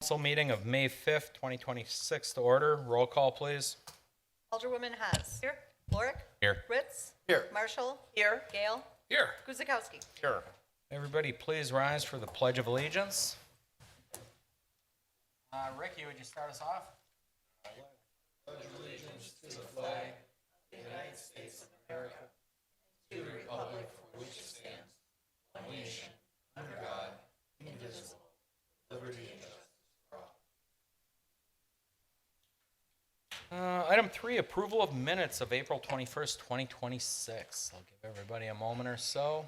Council meeting of May 5th, 2026 to order. Roll call, please. Alderwoman Haas. Here. Lorick. Here. Ritz. Here. Marshall. Here. Gale. Here. Guzekowski. Here. Everybody please rise for the Pledge of Allegiance. Ricky, would you start us off? Item 3, approval of minutes of April 21st, 2026. I'll give everybody a moment or so.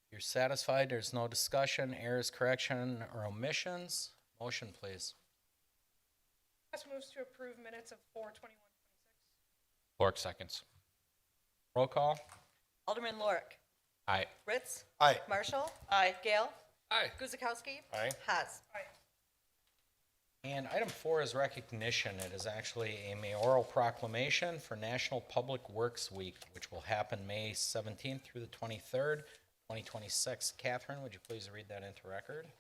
If you're satisfied, there's no discussion, errors, correction, or omissions. Motion, please. Hess moves to approve minutes of 4/21/26. Lorick seconds. Roll call. Alderman Lorick. Aye. Ritz. Aye. Marshall. Aye. Gale. Aye. Guzekowski. Aye. Haas. Aye. And item 4 is recognition. It is actually a mayoral proclamation for National Public Works Week, which will happen May 17th through the 23rd, 2026. Catherine, would you please read that into record?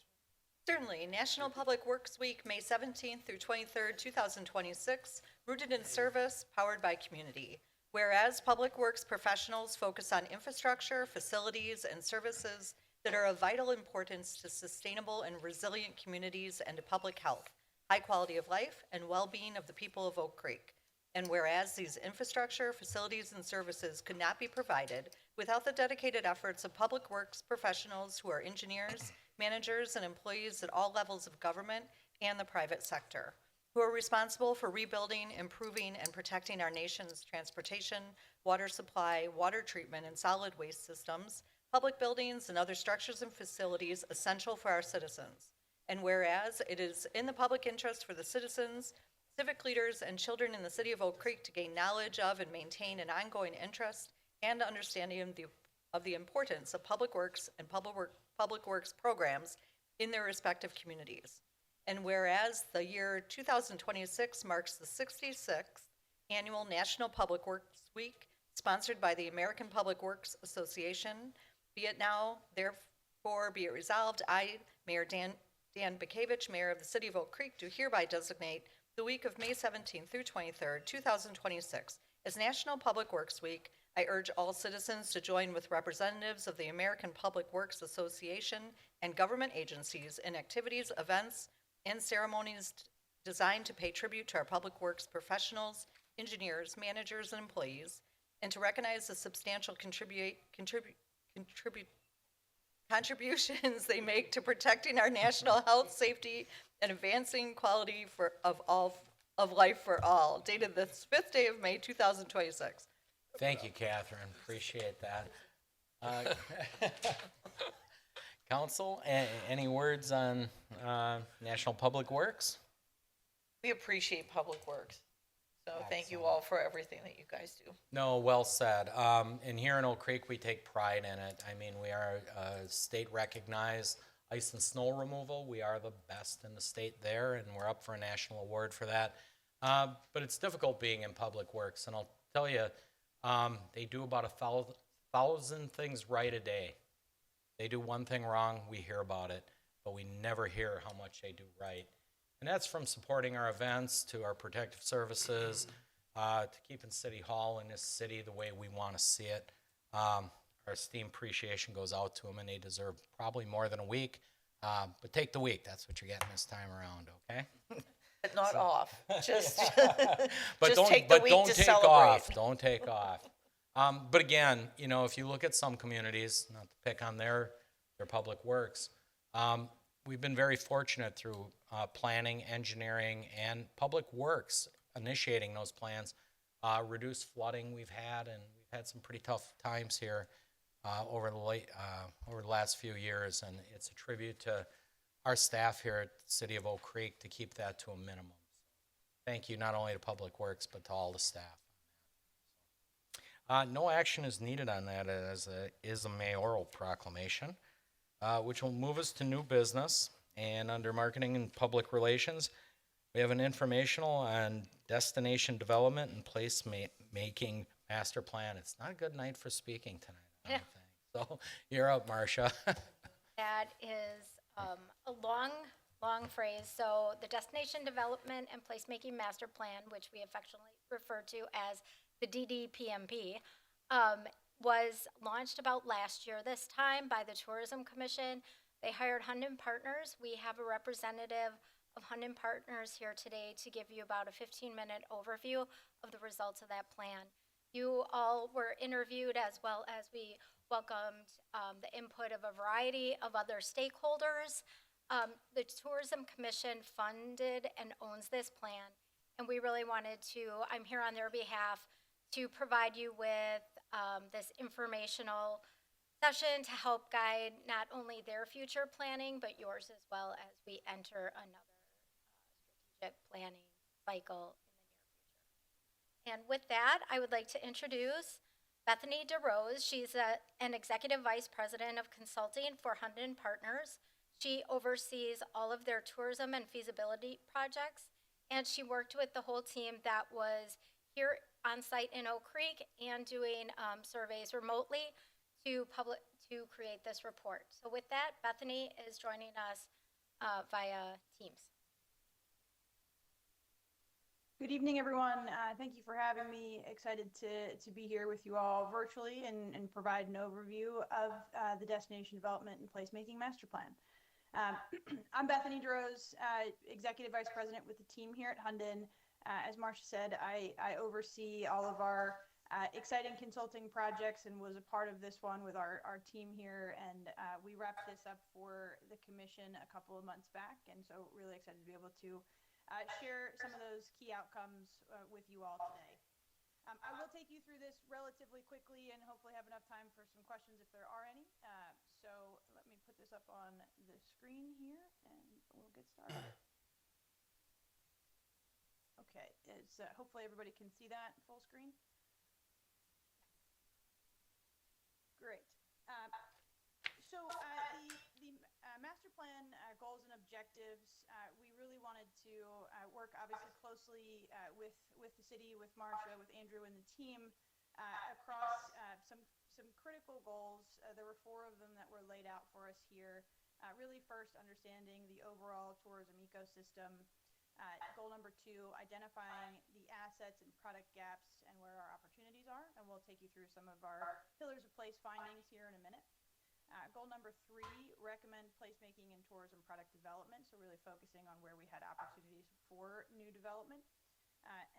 Certainly. National Public Works Week, May 17th through 23rd, 2026, rooted in service, powered by community. Whereas public works professionals focus on infrastructure, facilities, and services that are of vital importance to sustainable and resilient communities and to public health, high quality of life, and well-being of the people of Oak Creek. And whereas these infrastructure, facilities, and services could not be provided without the dedicated efforts of public works professionals who are engineers, managers, and employees at all levels of government and the private sector, who are responsible for rebuilding, improving, and protecting our nation's transportation, water supply, water treatment, and solid waste systems, public buildings, and other structures and facilities essential for our citizens. And whereas it is in the public interest for the citizens, civic leaders, and children in the city of Oak Creek to gain knowledge of and maintain an ongoing interest and understanding of the importance of public works and public works programs in their respective communities. And whereas the year 2026 marks the 66th annual National Public Works Week, sponsored by the American Public Works Association, be it now, therefore be it resolved, I, Mayor Dan Bakevich, Mayor of the City of Oak Creek, do hereby designate the week of May 17th through 23rd, 2026 as National Public Works Week. I urge all citizens to join with representatives of the American Public Works Association and government agencies in activities, events, and ceremonies designed to pay tribute to our public works professionals, engineers, managers, and employees, and to recognize the substantial contributions they make to protecting our national health, safety, and advancing quality of life for all. Dated this 5th day of May, 2026. Thank you, Catherine. Appreciate that. Council, any words on National Public Works? We appreciate Public Works. So thank you all for everything that you guys do. No, well said. And here in Oak Creek, we take pride in it. I mean, we are state recognized ice and snow removal. We are the best in the state there, and we're up for a national award for that. But it's difficult being in Public Works, and I'll tell you, they do about 1,000 things right a day. They do one thing wrong, we hear about it, but we never hear how much they do right. And that's from supporting our events to our protective services, to keeping City Hall in this city the way we want to see it. Our esteemed appreciation goes out to them, and they deserve probably more than a week. But take the week. That's what you're getting this time around, okay? But not off. Just, But just take the week to celebrate. Off. Don't take off. But again, you know, if you look at some communities, not to pick on their public works, we've been very fortunate through planning, engineering, and public works initiating those plans, reduced flooding we've had, and we've had some pretty tough times here over the last few years, and it's a tribute to our staff here at the City of Oak Creek to keep that to a minimum. Thank you not only to Public Works, but to all the staff. No action is needed on that as is a mayoral proclamation, which will move us to new business. And under marketing and public relations, We have an informational on destination development and place-making master plan. It's not a good night for speaking tonight, I don't think. So you're up, Marcia. That is a long, long phrase. So the Destination Development and Placemaking Master Plan, which we affectionately refer to as the DDPMP, was launched about last year this time by the Tourism Commission. They hired Hunden Partners. We have a representative of Hunden Partners here today to give you about a 15-minute overview of the results of that plan. You all were interviewed, as well as we welcomed the input of a variety of other stakeholders. The Tourism Commission funded and owns this plan, and we really wanted to, I'm here on their behalf, to provide you with this informational session to help guide not only their future planning, but yours as well as we enter another strategic planning cycle in the near future. And with that, I would like to introduce Bethany DeRose. She's an Executive Vice President of Consulting for Hunden Partners. She oversees all of their tourism and feasibility projects, and she worked with the whole team that was here on site in Oak Creek and doing surveys remotely to create this report. So with that, Bethany is joining us via Teams. Good evening, everyone. Thank you for having me. Excited to be here with you all virtually and provide an overview of the Destination Development and Placemaking Master Plan. I'm Bethany DeRose, Executive Vice President with the team here at Hunden. As Marcia said, I oversee all of our exciting consulting projects and was a part of this one with our team here. And we wrapped this up for the commission a couple of months back. And so really excited to be able to share some of those key outcomes with you all today. I will take you through this relatively quickly and hopefully have enough time for some questions if there are any. So let me put this up on the screen here and we'll get started. Okay, hopefully everybody can see that full screen. Great. So the master plan goals and objectives, we really wanted to work obviously closely with the city, with Marcia, with Andrew and the team across some critical goals. There were 4 of them that were laid out for us here. Really first, understanding the overall tourism ecosystem. Goal number 2, identifying the assets and product gaps and where our opportunities are. And we'll take you through some of our pillars of place findings here in a minute. Goal number 3, recommend placemaking and tourism product development. So really focusing on where we had opportunities for new development.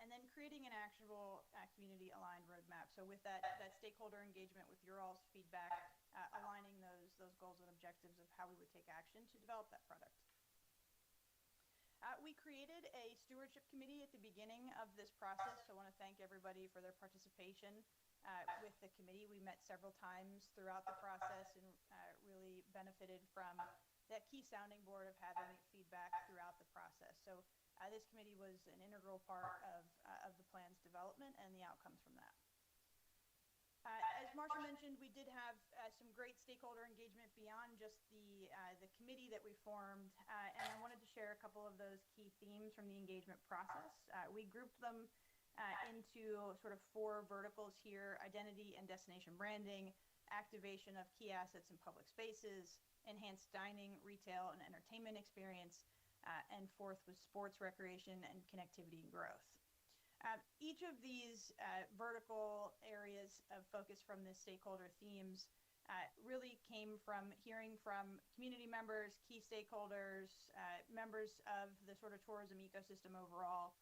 And then creating an actionable community aligned roadmap. So with that stakeholder engagement with your all's feedback, aligning those goals and objectives of how we would take action to develop that product. We created a stewardship committee at the beginning of this process, so I want to thank everybody for their participation with the committee. We met several times throughout the process and really benefited from that key sounding board of having feedback throughout the process. So this committee was an integral part of the plan's development and the outcomes from that. As Marcia mentioned, we did have some great stakeholder engagement beyond just the committee that we formed, and I wanted to share a couple of those key themes from the engagement process. We grouped them into sort of 4 verticals here: identity and destination branding, activation of key assets in public spaces, enhanced dining, retail, and entertainment experience, and 4th was sports, recreation, and connectivity and growth. Each of these vertical areas of focus from the stakeholder themes really came from hearing from community members, key stakeholders, members of the sort of tourism ecosystem overall,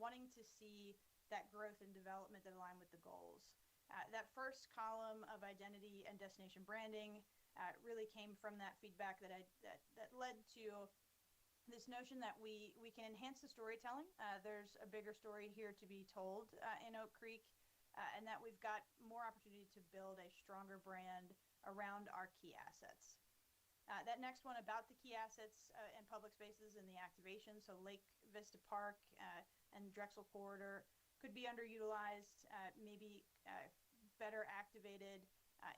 wanting to see that growth and development that align with the goals. That first column of identity and destination branding really came from that feedback that led to this notion that we can enhance the storytelling. There's a bigger story here to be told in Oak Creek, and that we've got more opportunity to build a stronger brand around our key assets. That next one about the key assets and public spaces and the activation, so Lake Vista Park and Drexel Corridor could be underutilized, maybe better activated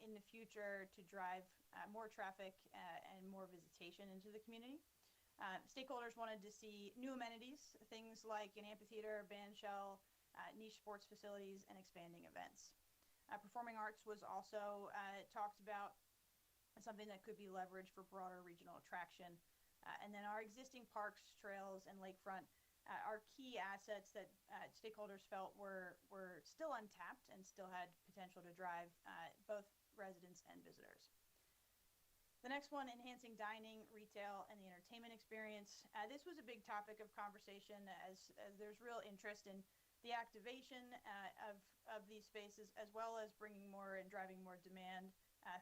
in the future to drive more traffic and more visitation into the community. Stakeholders wanted to see new amenities, things like an amphitheater, band shell, niche sports facilities, and expanding events. Performing arts was also talked about as something that could be leveraged for broader regional attraction. And then our existing parks, trails, and lakefront are key assets that stakeholders felt were still untapped and still had potential to drive both residents and visitors. The next one, enhancing dining, retail, and the entertainment experience. This was a big topic of conversation as there's real interest in the activation of these spaces, as well as bringing more and driving more demand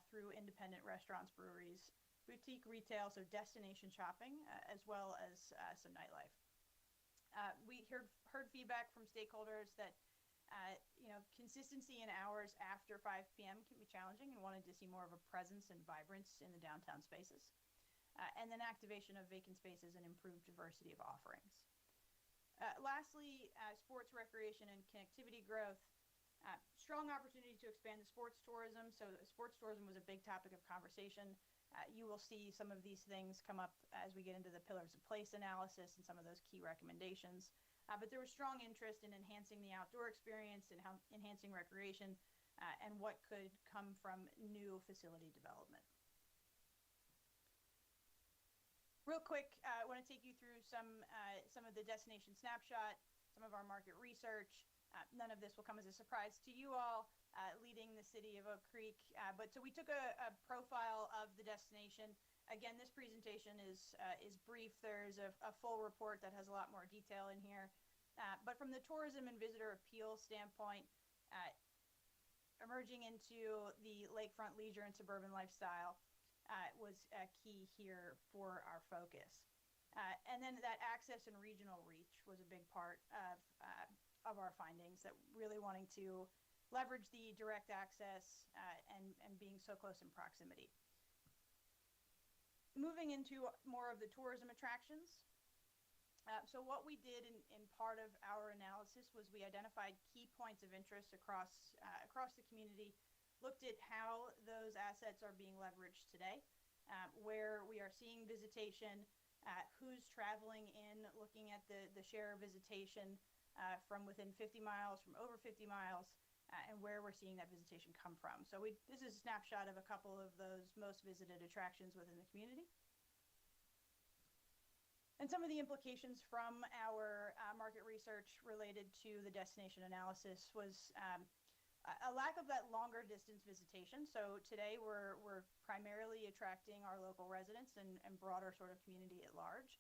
through independent restaurants, breweries, boutique retail, so destination shopping, as well as some nightlife. We heard feedback from stakeholders that consistency in hours after 5 p.m. can be challenging and wanted to see more of a presence and vibrance in the downtown spaces. And then activation of vacant spaces and improved diversity of offerings. Lastly, sports, recreation, and connectivity growth. Strong opportunity to expand the sports tourism. So sports tourism was a big topic of conversation. You will see some of these things come up as we get into the pillars of place analysis and some of those key recommendations. But there was strong interest in enhancing the outdoor experience and enhancing recreation and what could come from new facility development. Real quick, I want to take you through some of the destination snapshot, some of our market research. None of this will come as a surprise to you all, leading the city of Oak Creek. But so we took a profile of the destination. Again, this presentation is brief. There's a full report that has a lot more detail in here. But from the tourism and visitor appeal standpoint, emerging into the lakefront leisure and suburban lifestyle was key here for our focus. And then that access and regional reach was a big part of our findings, that really wanting to leverage the direct access and being so close in proximity. Moving into more of the tourism attractions. So what we did in part of our analysis was we identified key points of interest across the community, looked at how those assets are being leveraged today, where we are seeing visitation, who's traveling in, looking at the share of visitation from within 50 miles, from over 50 miles, and where we're seeing that visitation come from. So this is a snapshot of a couple of those most visited attractions within the community. And some of the implications from our market research related to the destination analysis was a lack of that longer distance visitation. So today we're primarily attracting our local residents and broader sort of community at large.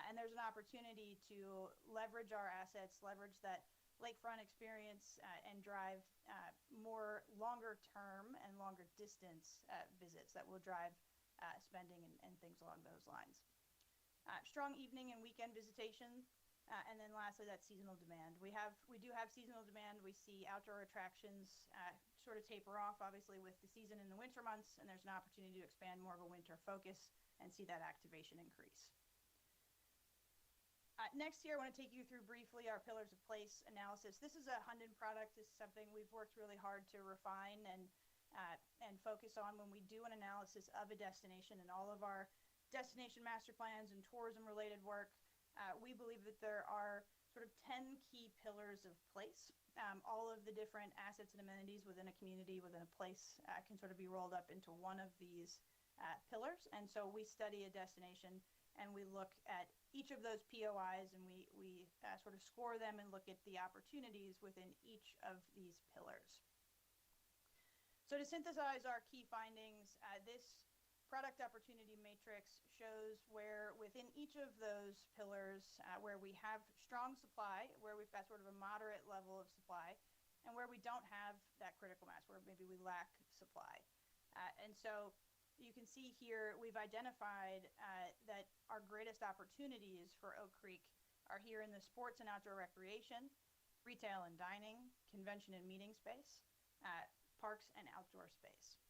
And there's an opportunity to leverage our assets, leverage that lakefront experience, and drive more longer term and longer distance visits that will drive spending and things along those lines. Strong evening and weekend visitation, and then lastly, that seasonal demand. We do have seasonal demand. We see outdoor attractions sort of taper off, obviously, with the season in the winter months, and there's an opportunity to expand more of a winter focus and see that activation increase. Next here, I want to take you through briefly our pillars of place analysis. This is a Hunden product. This is something we've worked really hard to refine and focus on when we do an analysis of a destination and all of our destination master plans and tourism related work. We believe that there are sort of 10 key pillars of place. All of the different assets and amenities within a community, within a place, can sort of be rolled up into one of these pillars. And so we study a destination and we look at each of those POIs, and we sort of score them and look at the opportunities within each of these pillars. So to synthesize our key findings, this product opportunity matrix shows where within each of those pillars, where we have strong supply, where we've got sort of a moderate level of supply, and where we don't have that critical mass, where maybe we lack supply. And so you can see here we've identified that our greatest opportunities for Oak Creek are here in the sports and outdoor recreation, retail and dining, convention and meeting space, parks and outdoor space.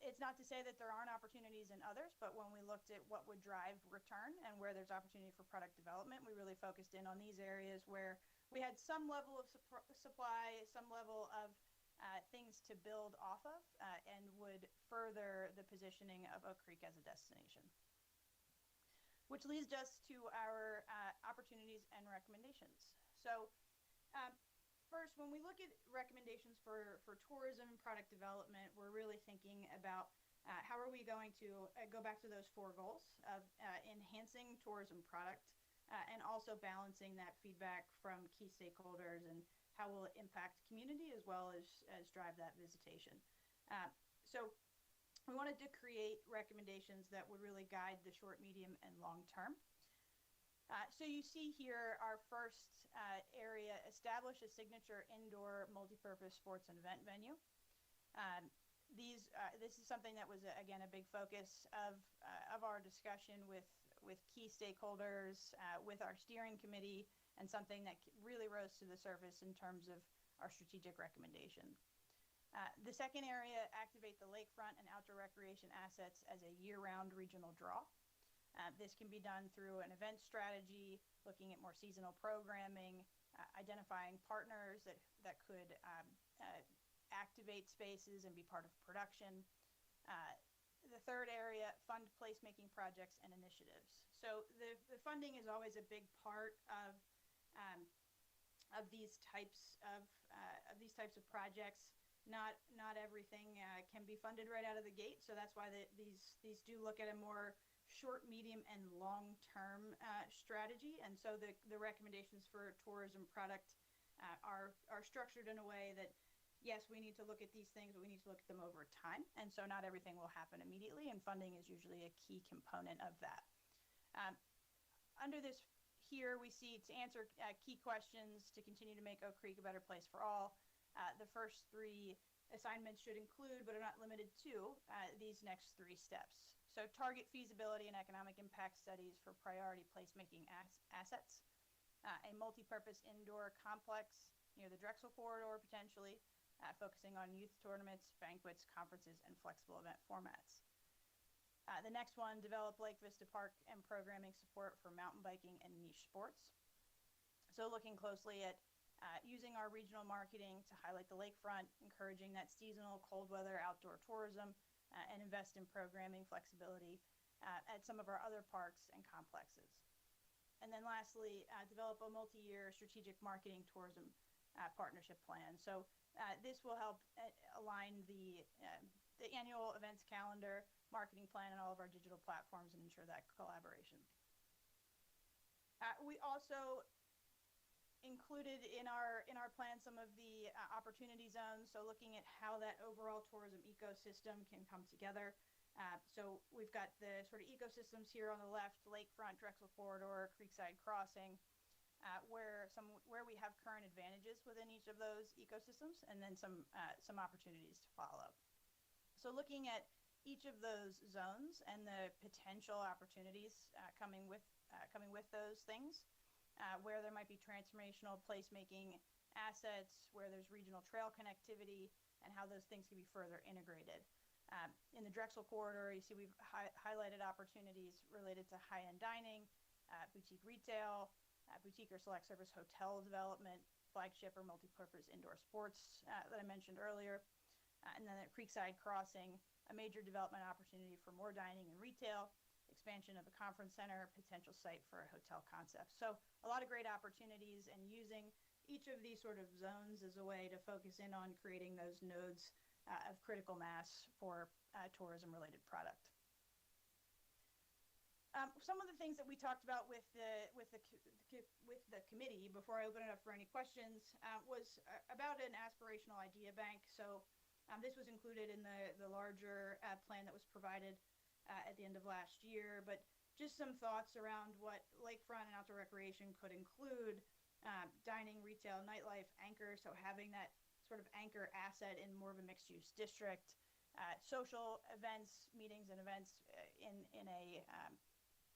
It's not to say that there aren't opportunities in others, but when we looked at what would drive return and where there's opportunity for product development, we really focused in on these areas where we had some level of supply, some level of things to build off of, and would further the positioning of Oak Creek as a destination. which leads us to our opportunities and recommendations. So first, when we look at recommendations for tourism and product development, we're really thinking about how are we going to go back to those 4 goals of enhancing tourism product and also balancing that feedback from key stakeholders and how will it impact community as well as drive that visitation. So we wanted to create recommendations that would really guide the short, medium, and long term. So you see here our first area, establish a signature indoor multipurpose sports and event venue. This is something that was, again, a big focus of our discussion with key stakeholders, with our steering committee, and something that really rose to the surface in terms of our strategic recommendation. The second area, activate the lakefront and outdoor recreation assets as a year-round regional draw. This can be done through an event strategy, looking at more seasonal programming, identifying partners that could activate spaces and be part of production. The third area, fund placemaking projects and initiatives. So the funding is always a big part of these types of projects. Not everything can be funded right out of the gate, so that's why these do look at a more short, medium, and long-term strategy. And so the recommendations for tourism product are structured in a way that, yes, we need to look at these things, but we need to look at them over time. And so not everything will happen immediately, and funding is usually a key component of that. Under this here, we see to answer key questions to continue to make Oak Creek a better place for all. The first 3 assignments should include, but are not limited to, these next 3 steps. So target feasibility and economic impact studies for priority placemaking assets, a multi-purpose indoor complex near the Drexel corridor potentially, focusing on youth tournaments, banquets, conferences, and flexible event formats. The next one, develop Lake Vista Park and programming support for mountain biking and niche sports. So looking closely at using our regional marketing to highlight the lakefront, encouraging that seasonal cold weather outdoor tourism, and invest in programming flexibility at some of our other parks and complexes. And then lastly, develop a multi-year strategic marketing tourism partnership plan. So this will help align the annual events calendar, marketing plan, and all of our digital platforms and ensure that collaboration. We also included in our plan some of the opportunity zones, so looking at how that overall tourism ecosystem can come together. So we've got the sort of ecosystems here on the left, lakefront, Drexel corridor, Creekside Crossing, where we have current advantages within each of those ecosystems, and then some opportunities to follow. So looking at each of those zones and the potential opportunities coming with those things. Where there might be transformational placemaking assets, where there's regional trail connectivity, and how those things can be further integrated. In the Drexel corridor, you see we've highlighted opportunities related to high-end dining, boutique retail, boutique or select service hotel development, flagship or multi-purpose indoor sports that I mentioned earlier. And then at Creekside Crossing, a major development opportunity for more dining and retail, expansion of a conference center, potential site for a hotel concept. So a lot of great opportunities, and using each of these sort of zones as a way to focus in on creating those nodes of critical mass for tourism-related product. Some of the things that we talked about with the committee before I open it up for any questions was about an aspirational idea bank. So this was included in the larger plan that was provided at the end of last year, but just some thoughts around what lakefront and outdoor recreation could include: dining, retail, nightlife, anchor, so having that sort of anchor asset in more of a mixed-use district, social events, meetings and events in a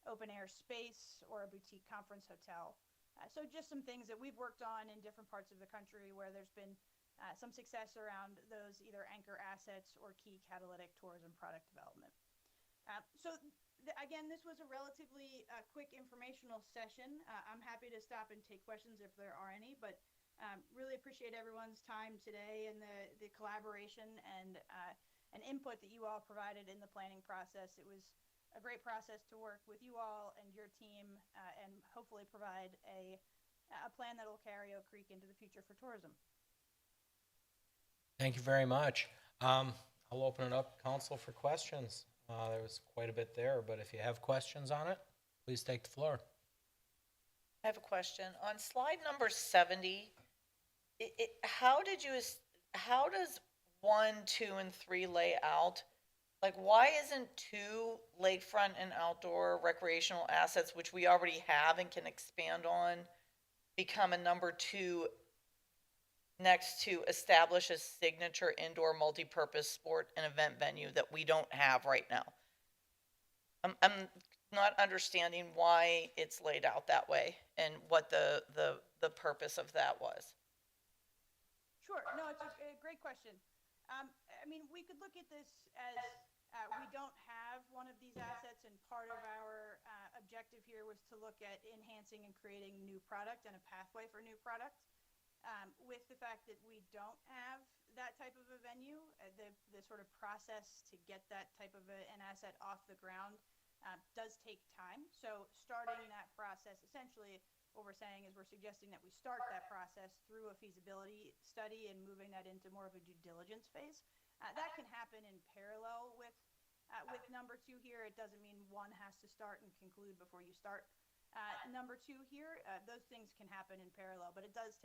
open-air space or a boutique conference hotel. So just some things that we've worked on in different parts of the country where there's been some success around those either anchor assets or key catalytic tourism product development. Again, this was a relatively quick informational session. I'm happy to stop and take questions if there are any, but really appreciate everyone's time today and the collaboration and input that you all provided in the planning process. It was a great process to work with you all and your team, and hopefully provide a plan that will carry Oak Creek into the future for tourism. Thank you very much. I'll open it up, council, for questions. There was quite a bit there, but if you have questions on it, please take the floor. I have a question. On slide number 70, how does 1, 2, and 3 lay out? Like, why isn't 2 lakefront and outdoor recreational assets, which we already have and can expand on, become a number 2 next to establish a signature indoor multipurpose sport and event venue that we don't have right now? I'm not understanding why it's laid out that way and what the purpose of that was. Sure. No, it's a great question. I mean, we could look at this as we don't have one of these assets, and part of our objective here was to look at enhancing and creating new product and a pathway for new product. With the fact that we don't have that type of a venue, the sort of process to get that type of an asset off the ground does take time. So starting that process, essentially what we're saying is we're suggesting that we start that process through a feasibility study and moving that into more of a due diligence phase. That can happen in parallel with number 2 here. It doesn't mean one has to start and conclude before you start number 2 here. Those things can happen in parallel, but it does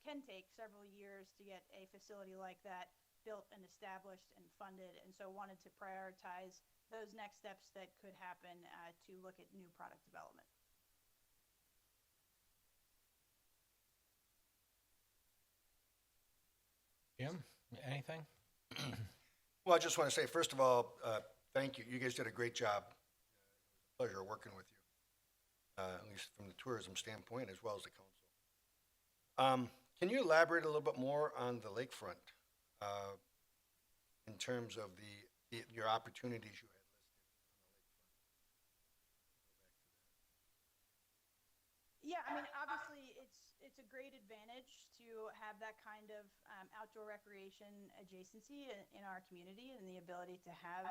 can take several years to get a facility like that built and established and funded, and so wanted to prioritize those next steps that could happen to look at new product development. Jim, anything? Well, I just want to say, first of all, thank you. You guys did a great job. Pleasure working with you, at least from the tourism standpoint as well as the council. Can you elaborate a little bit more on the lakefront in terms of your opportunities you had listed on the lakefront? Yeah, I mean, obviously, it's a great advantage to have that kind of outdoor recreation adjacency in our community, and the ability to have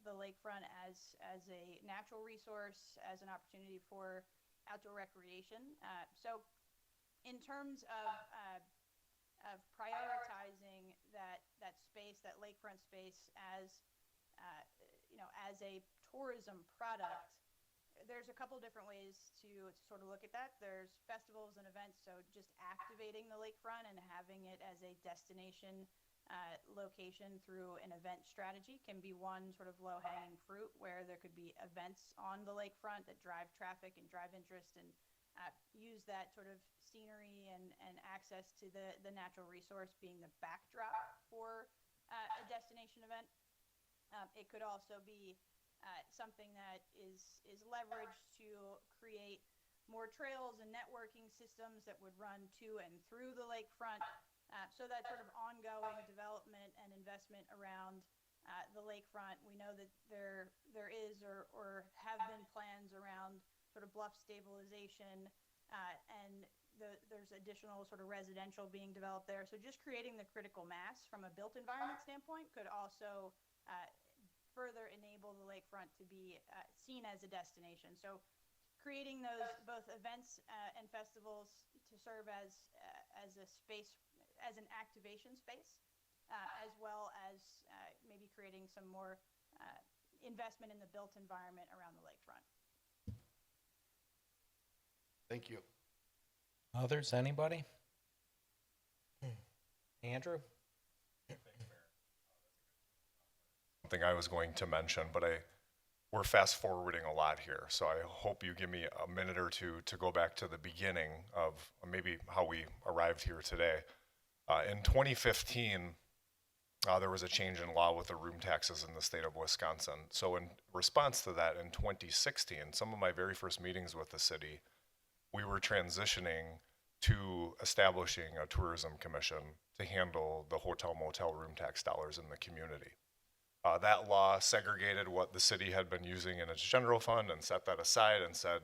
the lakefront as a natural resource, as an opportunity for outdoor recreation. So in terms of prioritizing that space, that lakefront space as as a tourism product, there's a couple different ways to sort of look at that. There's festivals and events, so just activating the lakefront and having it as a destination location through an event strategy can be one sort of low-hanging fruit, where there could be events on the lakefront that drive traffic and drive interest, and use that sort of scenery and access to the natural resource being the backdrop for a destination event. It could also be something that is leveraged to create more trails and networking systems that would run to and through the lakefront. So that sort of ongoing development and investment around the lakefront. We know that there is or have been plans around sort of bluff stabilization, and there's additional sort of residential being developed there. So just creating the critical mass from a built environment standpoint could also further enable the lakefront to be seen as a destination. So creating those both events and festivals to serve as a space, as an activation space, as well as maybe creating some more investment in the built environment around the lakefront. Thank you. Others, anybody? Andrew? Something I was going to mention, but we're fast forwarding a lot here, so I hope you give me a minute or two to go back to the beginning of maybe how we arrived here today. In 2015, there was a change in law with the room taxes in the state of Wisconsin. So in response to that, in 2016, some of my very first meetings with the city, we were transitioning to establishing a tourism commission to handle the hotel motel room tax dollars in the community. That law segregated what the city had been using in its general fund and set that aside and said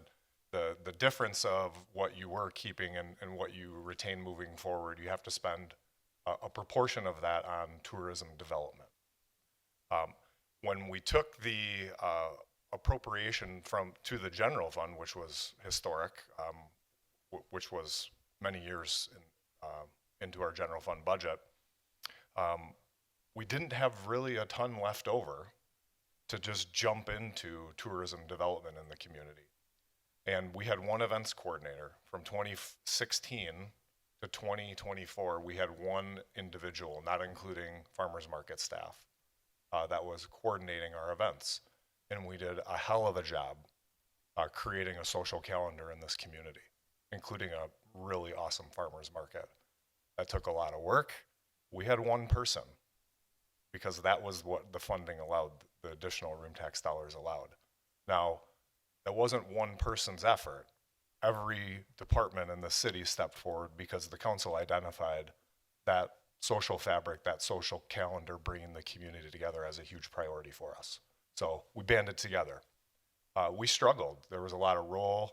the difference of what you were keeping and what you retain moving forward, you have to spend a proportion of that on tourism development. When we took the appropriation to the general fund, which was historic, which was many years into our general fund budget, we didn't have really a ton left over to just jump into tourism development in the community. And we had one events coordinator from 2016 to 2024. We had one individual, not including farmers market staff, that was coordinating our events. And we did a hell of a job creating a social calendar in this community, including a really awesome farmers market. That took a lot of work. We had one person because that was what the funding allowed, the additional room tax dollars allowed. Now, that wasn't one person's effort. Every department in the city stepped forward because the council identified that social fabric, that social calendar, bringing the community together as a huge priority for us. So we banded together. We struggled. There was a lot of role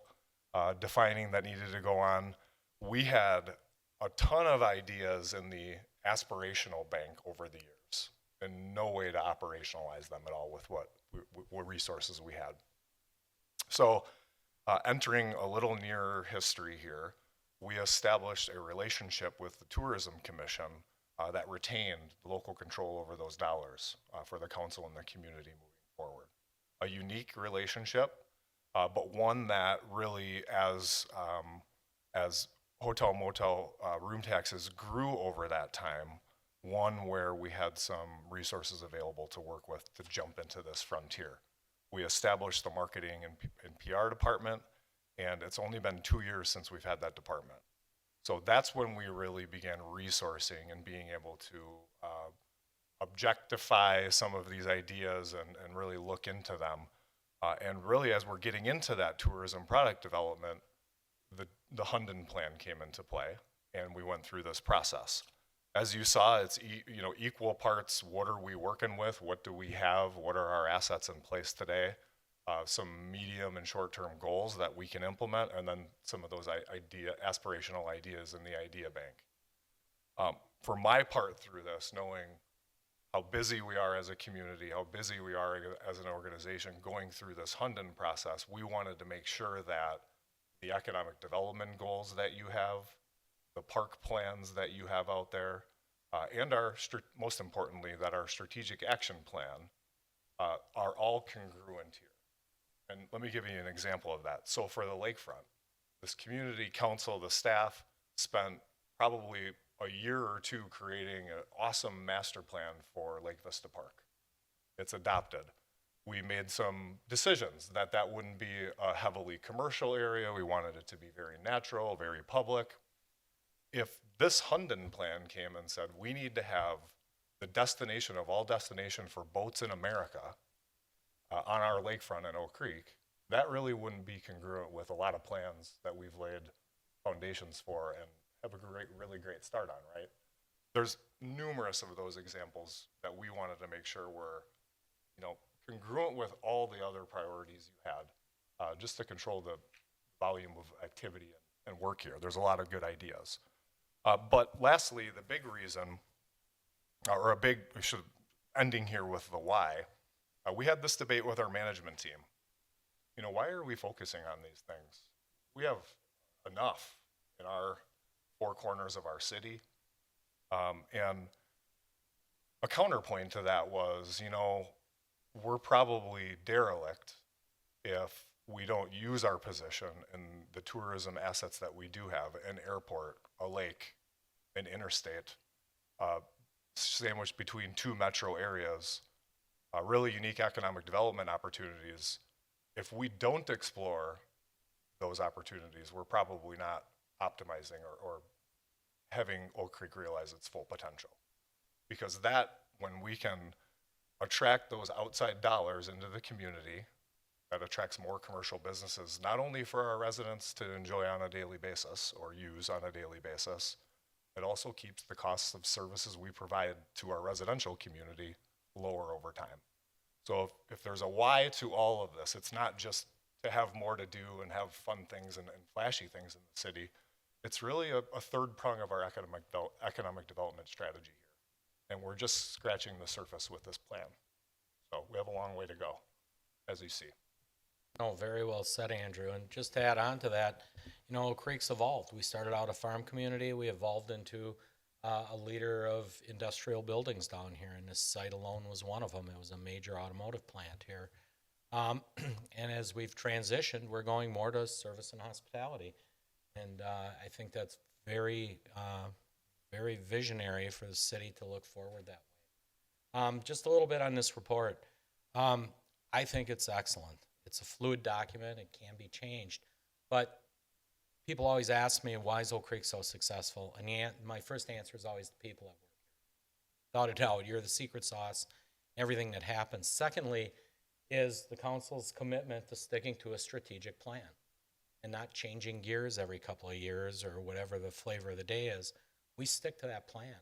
defining that needed to go on. We had a ton of ideas in the aspirational bank over the years and no way to operationalize them at all with what resources we had. So entering a little nearer history here, we established a relationship with the Tourism Commission that retained local control over those dollars for the council and the community moving forward. A unique relationship, but one that really, as hotel motel room taxes grew over that time, one where we had some resources available to work with to jump into this frontier. We established the marketing and PR department, and it's only been 2 years since we've had that department. So that's when we really began resourcing and being able to objectify some of these ideas and really look into them. And really, as we're getting into that tourism product development, the Hunden plan came into play, and we went through this process. As you saw, it's equal parts. What are we working with? What do we have? What are our assets in place today? Some medium and short-term goals that we can implement, and then some of those aspirational ideas in the idea bank. For my part through this, knowing how busy we are as a community, how busy we are as an organization going through this Hunden process, we wanted to make sure that the economic development goals that you have, the park plans that you have out there, and most importantly, that our strategic action plan are all congruent here. And let me give you an example of that. So for the lakefront, this community council, the staff spent probably a year or two creating an awesome master plan for Lake Vista Park. It's adopted. We made some decisions that wouldn't be a heavily commercial area. We wanted it to be very natural, very public. If this Hunden plan came and said, we need to have the destination of all destination for boats in America on our lakefront in Oak Creek, that really wouldn't be congruent with a lot of plans that we've laid foundations for and have a really great start on, right? There's numerous of those examples that we wanted to make sure were, congruent with all the other priorities you had, just to control the volume of activity and work here. There's a lot of good ideas. But lastly, the big reason, ending here with the why, we had this debate with our management team. Why are we focusing on these things? We have enough in our four corners of our city. And a counterpoint to that was, we're probably derelict if we don't use our position in the tourism assets that we do have, an airport, a lake, an interstate, sandwiched between two metro areas, really unique economic development opportunities. If we don't explore those opportunities, we're probably not optimizing or having Oak Creek realize its full potential. Because when we can attract those outside dollars into the community, that attracts more commercial businesses, not only for our residents to enjoy on a daily basis or use on a daily basis, it also keeps the costs of services we provide to our residential community lower over time. So if there's a why to all of this, it's not just to have more to do and have fun things and flashy things in the city. It's really a third prong of our economic development strategy here. And we're just scratching the surface with this plan. So we have a long way to go, as you see. Oh, very well said, Andrew. And just to add on to that, Oak Creek's evolved. We started out a farm community. We evolved into a leader of industrial buildings down here, and this site alone was one of them. It was a major automotive plant here. And as we've transitioned, we're going more to service and hospitality. And I think that's very, very visionary for the city to look forward that way. Just a little bit on this report. I think it's excellent. It's a fluid document. It can be changed. But people always ask me, why is Oak Creek so successful? And my first answer is always the people that work here. Without a doubt, you're the secret sauce, everything that happens. Secondly, is the council's commitment to sticking to a strategic plan and not changing gears every couple of years or whatever the flavor of the day is. We stick to that plan.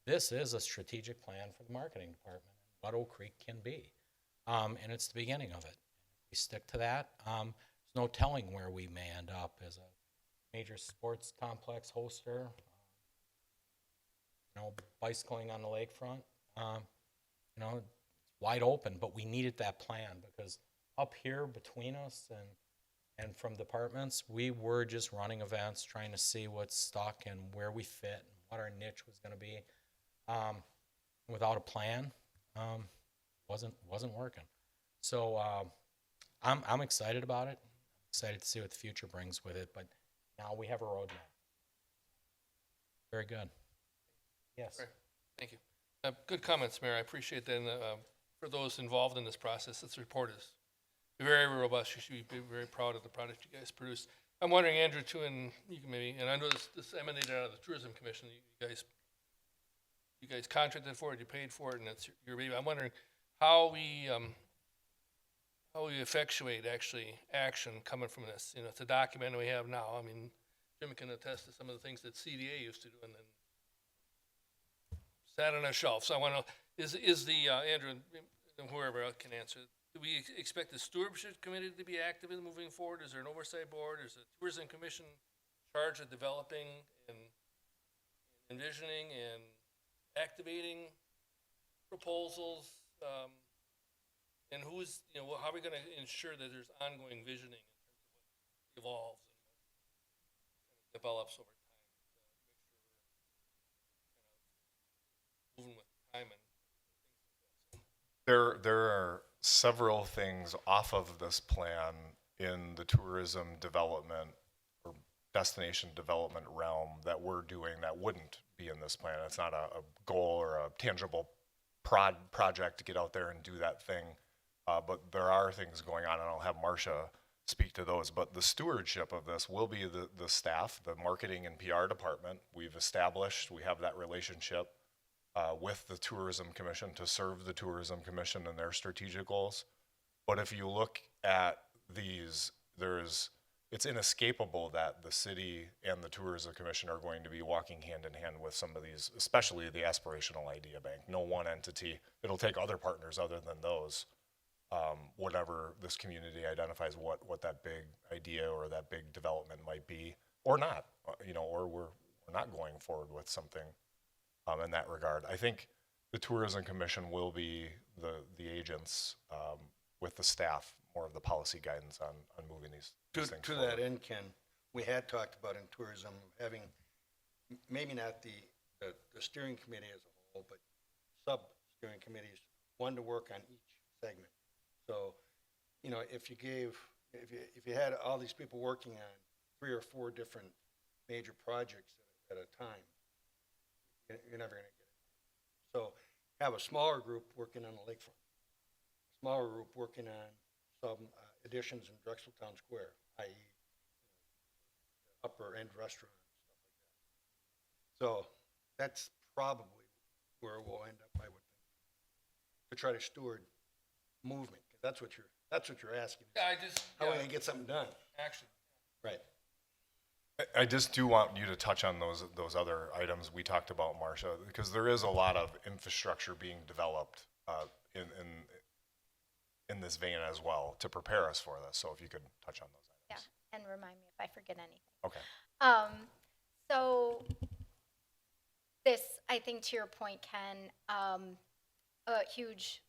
This is a strategic plan for the marketing department, what Oak Creek can be. And it's the beginning of it. If we stick to that, there's no telling where we may end up as a major sports complex hoster, bicycling on the lakefront. It's wide open, but we needed that plan because up here between us and from departments, we were just running events, trying to see what's stuck and where we fit and what our niche was going to be. Without a plan, wasn't working. So I'm excited about it. Excited to see what the future brings with it. But now we have a roadmap. Very good. Yes. Great. Thank you. Good comments, Mayor. I appreciate that. And, for those involved in this process, this report is very robust. You should be very proud of the product you guys produced. I'm wondering, Andrew, too, and you can maybe, and I know this emanated out of the Tourism Commission. You guys contracted for it, you paid for it, and it's your baby. I'm wondering how we effectuate actually action coming from this. It's a document we have now. I mean, Jim can attest to some of the things that CDA used to do, and then sat on a shelf. So I want to, is the, Andrew, and whoever else can answer, do we expect the Stewardship Committee to be active in moving forward? Is there an oversight board? Is the Tourism Commission charged with developing and envisioning and activating proposals? And who's, how are we going to ensure that there's ongoing visioning in terms of what evolves and develops over time? To make sure we're kind of moving with time and things like that. There are several things off of this plan in the tourism development or destination development realm that we're doing that wouldn't be in this plan. It's not a goal or a tangible project to get out there and do that thing. But there are things going on, and I'll have Marcia speak to those. But the stewardship of this will be the staff, the marketing and PR department. We've established, we have that relationship with the Tourism Commission to serve the Tourism Commission and their strategic goals. But if you look at these, it's inescapable that the city and the Tourism Commission are going to be walking hand in hand with some of these, especially the Aspirational Idea Bank. No one entity, it'll take other partners other than those. Whatever this community identifies what that big idea or that big development might be, or not, or we're not going forward with something in that regard. I think the Tourism Commission will be the agents with the staff, more of the policy guidance on moving these things To forward. that end, Ken, we had talked about in tourism having maybe not the steering committee as a whole, but sub-steering committees, one to work on each segment. So, if you had all these people working on 3 or 4 different major projects at a time, you're never going to get it. So, have a smaller group working on the lakefront, a smaller group working on some additions in Drexel Town Square, i.e., upper end restaurant and stuff like that. So, that's probably where we'll end up, I would think, to try to steward movement. That's what you're asking. Yeah, How are we gonna get something done? action. Right. I just do want you to touch on those other items we talked about, Marcia, because there is a lot of infrastructure being developed in this vein as well to prepare us for this. So if you could touch on those items. Yeah, and remind me if I forget anything. Okay. So this, I think to your point, Ken, a huge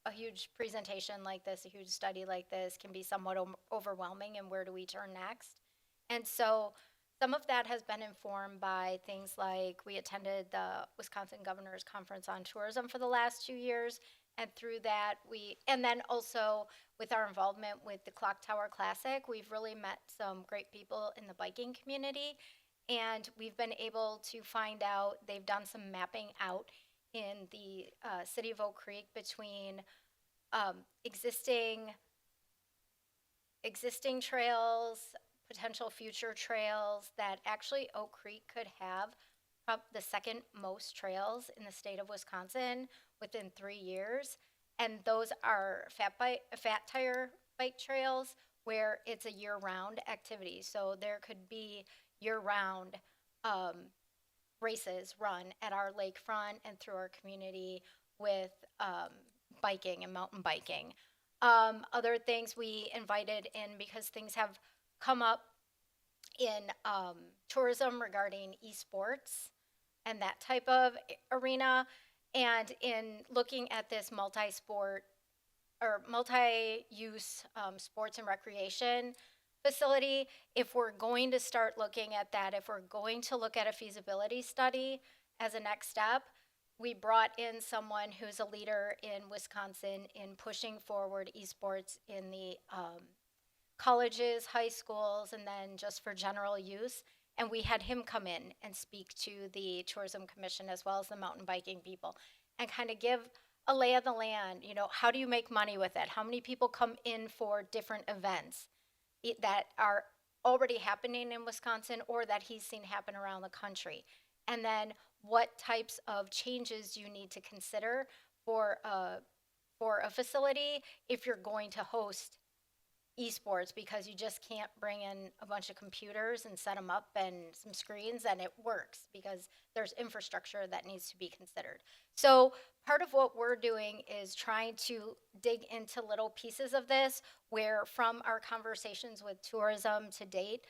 a huge presentation like this, a huge study like this can be somewhat overwhelming, and where do we turn next? And so some of that has been informed by things like we attended the Wisconsin Governor's Conference on Tourism for the last 2 years. And through that, and then also with our involvement with the Clock Tower Classic, we've really met some great people in the biking community. And we've been able to find out, they've done some mapping out in the city of Oak Creek between existing trails, potential future trails, that actually Oak Creek could have the second most trails in the state of Wisconsin within 3 years. And those are fat tire bike trails where it's a year-round activity. So there could be year-round races run at our lakefront and through our community with biking and mountain biking. Other things we invited in, because things have come up in tourism regarding esports and that type of arena. And in looking at this multi-sport or multi-use sports and recreation facility, if we're going to start looking at that, if we're going to look at a feasibility study as a next step, we brought in someone who's a leader in Wisconsin in pushing forward esports in the colleges, high schools, and then just for general use. And we had him come in and speak to the Tourism Commission as well as the mountain biking people and kind of give a lay of the land. You know, how do you make money with it? How many people come in for different events that are already happening in Wisconsin or that he's seen happen around the country? And then what types of changes do you need to consider for a facility if you're going to host esports, because you just can't bring in a bunch of computers and set them up and some screens and it works, because there's infrastructure that needs to be considered. So part of what we're doing is trying to dig into little pieces of this, where from our conversations with tourism to date,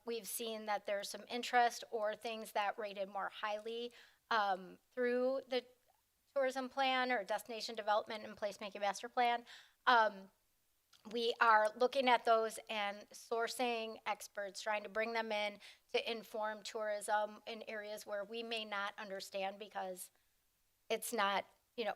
we've seen that there's some interest or things that rated more highly through the tourism plan or destination development and placemaking master plan. We are looking at those and sourcing experts, trying to bring them in to inform tourism in areas where we may not understand, because it's not, you know,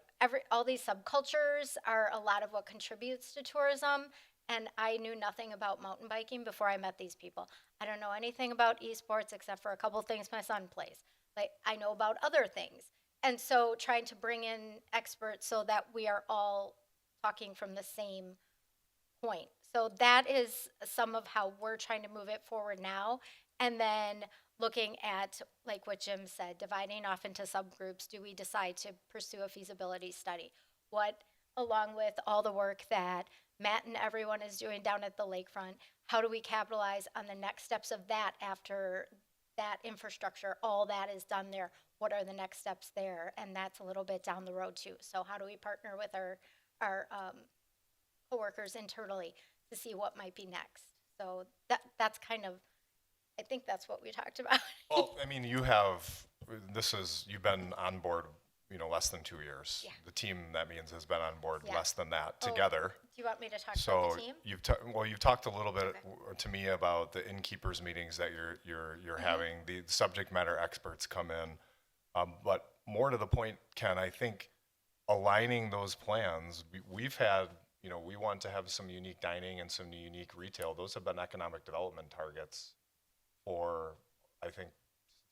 all these subcultures are a lot of what contributes to tourism. And I knew nothing about mountain biking before I met these people. I don't know anything about esports except for a couple of things my son plays. Like, I know about other things. And so trying to bring in experts so that we are all talking from the same point. So that is some of how we're trying to move it forward now. And then looking at, like what Jim said, dividing off into subgroups. Do we decide to pursue a feasibility study? What, along with all the work that Matt and everyone is doing down at the lakefront, how do we capitalize on the next steps of that after that infrastructure, all that is done there? What are the next steps there? And that's a little bit down the road too. So how do we partner with our coworkers internally to see what might be next? So that's kind of, I think that's what we talked about. Well, I mean, you've been on board, less than 2 years. Yeah. The team, that means, has been on board Yeah. less than that Oh, together. Do you want me to talk So about the team? you've talked a little bit Okay. to me about the innkeepers meetings that you're having. The subject matter experts come in, but more to the point, Ken, I think aligning those plans. We've had, we want to have some unique dining and some unique retail. Those have been economic development targets for, I think,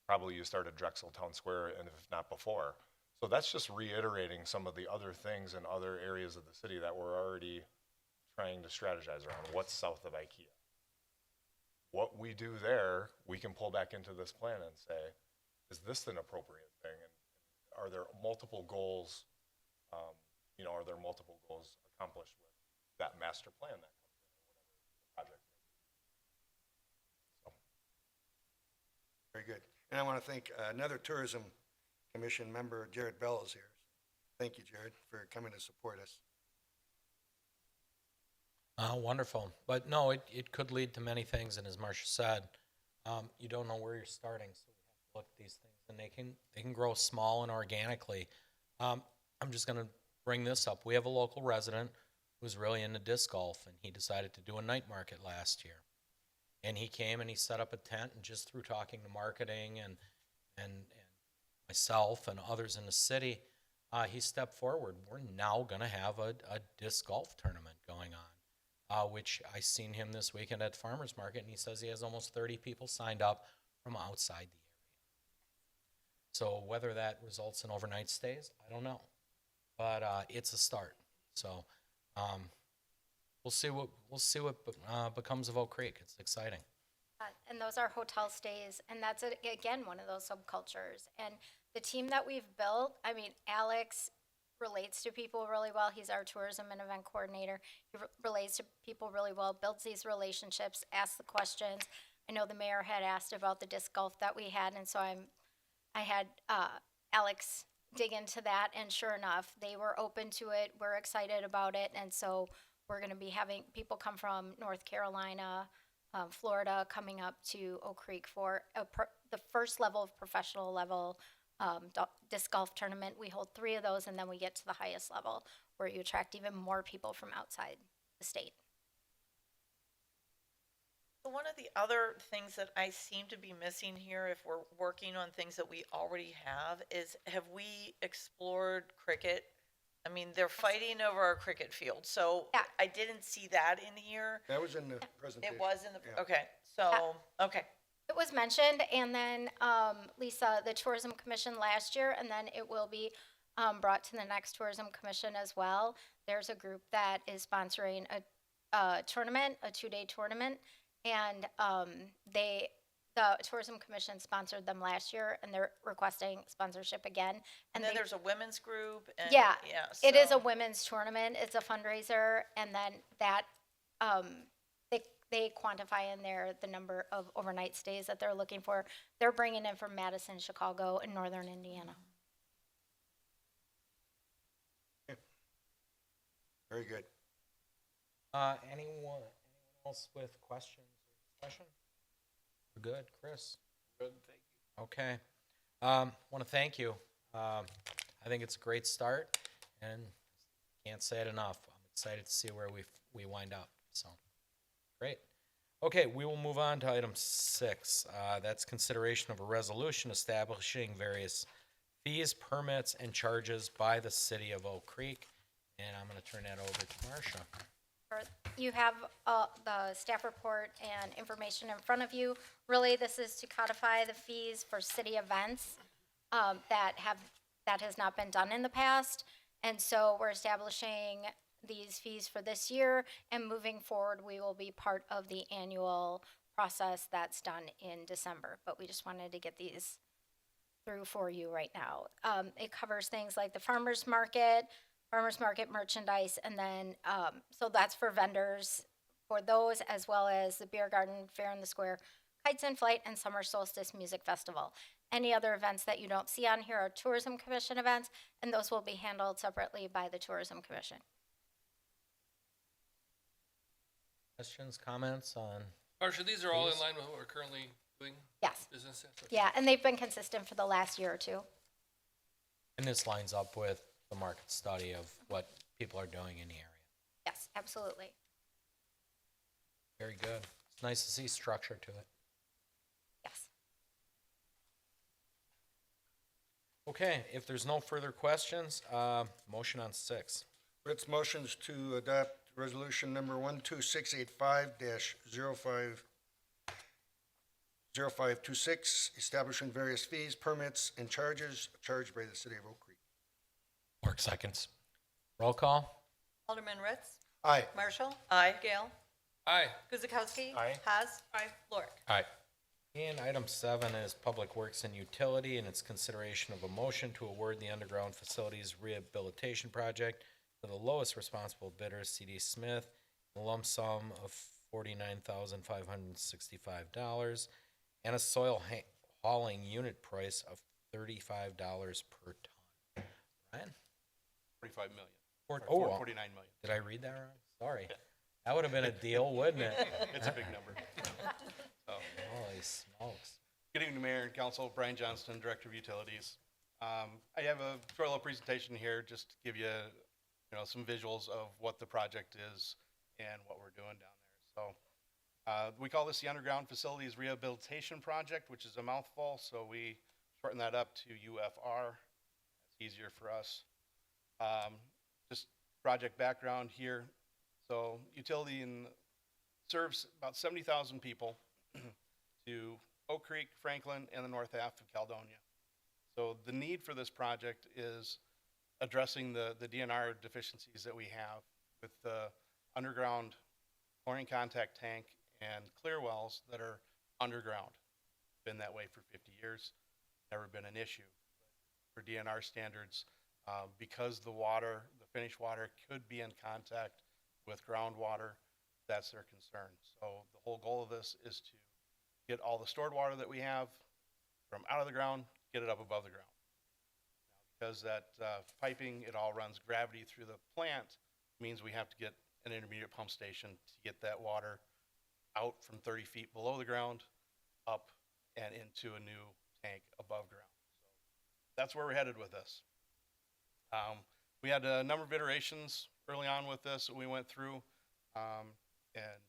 probably you started Drexel Town Square, and if not before. So that's just reiterating some of the other things in other areas of the city that we're already trying to strategize around. What's south of IKEA? What we do there, we can pull back into this plan and say, is this an appropriate thing? And are there multiple goals, are there multiple goals accomplished with that master plan that comes in, whatever the project may be? So. Very good. And I want to thank another Tourism Commission member, Jared Bell, is here. Thank you, Jared, for coming to support us. Wonderful. But no, it could lead to many things, and as Marcia said, you don't know where you're starting, so we have to look at these things, and they can grow small and organically. I'm just going to bring this up. We have a local resident who's really into disc golf, and he decided to do a night market last year. And he came and he set up a tent, and just through talking to marketing and myself and others in the city, he stepped forward. We're now going to have a disc golf tournament going on, which I seen him this weekend at Farmers Market, and he says he has almost 30 people signed up from outside the area. So whether that results in overnight stays, I don't know, but it's a start. So we'll see what becomes of Oak Creek. It's exciting. And those are hotel stays, and that's, again, one of those subcultures. And the team that we've built, I mean, Alex relates to people really well. He's our tourism and event coordinator. He relates to people really well, builds these relationships, asks the questions. I know the mayor had asked about the disc golf that we had, and so I had Alex dig into that, and sure enough, they were open to it. We're excited about it, and so we're going to be having people come from North Carolina, Florida, coming up to Oak Creek for the first level of professional level disc golf tournament. We hold 3 of those, and then we get to the highest level where you attract even more people from outside the state. One of the other things that I seem to be missing here, if we're working on things that we already have we explored cricket? I mean, they're fighting over our cricket field, so Yeah. I didn't see that in here. That was in the presentation. It was in the, Yeah. okay, so, okay. It was mentioned, and then Lisa, the Tourism Commission last year, and then it will be brought to the next Tourism Commission as well. There's a group that is sponsoring a tournament, a 2-day tournament, and the Tourism Commission sponsored them last year, and they're requesting sponsorship again. And then there's a women's group and. Yeah, it is a so- women's tournament. It's a fundraiser, and then that they quantify in there the number of overnight stays that they're looking for. They're bringing in from Madison, Chicago, and Northern Indiana. Very good. Anyone else with questions or discussion? We're good, Chris? Good, thank you. Okay. Want to thank you. I think it's a great start, and can't say it enough. I'm excited to see where we wind up. So, great. Okay, we will move on to item 6. That's consideration of a resolution establishing various fees, permits, and charges by the city of Oak Creek. And I'm going to turn that over to Marcia. You have the staff report and information in front of you. Really, this is to codify the fees for city events that has not been done in the past. And so we're establishing these fees for this year, and moving forward, we will be part of the annual process that's done in December. But we just wanted to get these through for you right now. It covers things like the farmers market merchandise, and then, so that's for vendors for those, as well as the beer garden, fair in the square, kites in flight, and summer solstice music festival. Any other events that you don't see on here are tourism commission events, and those will be handled separately by the tourism commission. Questions, comments on? Marcia, these are all in Please. line with what we're currently doing Yes, business at? yeah, and they've been consistent for the last year or two. And this lines up with the market study of what people are doing in the area. Yes, absolutely. Very good. It's nice to see structure to it. Yes. Okay, if there's no further questions, motion on 6. Ritz motions to adopt resolution number 12685-0526, establishing various fees, permits, and charges charged by the city of Oak Creek. Mark seconds. Roll call? Alderman Ritz, Aye. Marshall, Aye. Gale, Aye. Guzekowski. Aye. Haas. Aye. Lorik. Aye. And item 7 is Public Works and Utility, and it's consideration of a motion to award the underground facilities rehabilitation project to the lowest responsible bidder, CD Smith, a lump sum of $49,565, and a soil hauling unit price of $35 per ton. Ryan? 45 million. Oh, 49 million. did I read that wrong? Sorry. That would have been a deal, wouldn't it? It's a big number. So, Holy smokes. good evening, Mayor and Council. Brian Johnston, Director of Utilities. I have a short little presentation here just to give you you know, some visuals of what the project is and what we're doing down there. So we call this the Underground Facilities Rehabilitation Project, which is a mouthful, so we shorten that up to UFR. It's easier for us. Just project background here. So utility serves about 70,000 people to Oak Creek, Franklin, and the north half of Caledonia. So the need for this project is addressing the DNR deficiencies that we have with the underground chlorine contact tank and clear wells that are underground. Been that way for 50 years, never been an issue. For DNR standards, because the water, the finished water could be in contact with groundwater, that's their concern. So the whole goal of this is to get all the stored water that we have from out of the ground, get it up above the ground. Now, because that piping, it all runs gravity through the plant, means we have to get an intermediate pump station to get that water out from 30 feet below the ground, up and into a new tank above ground. So that's where we're headed with this. We had a number of iterations early on with this that we went through, and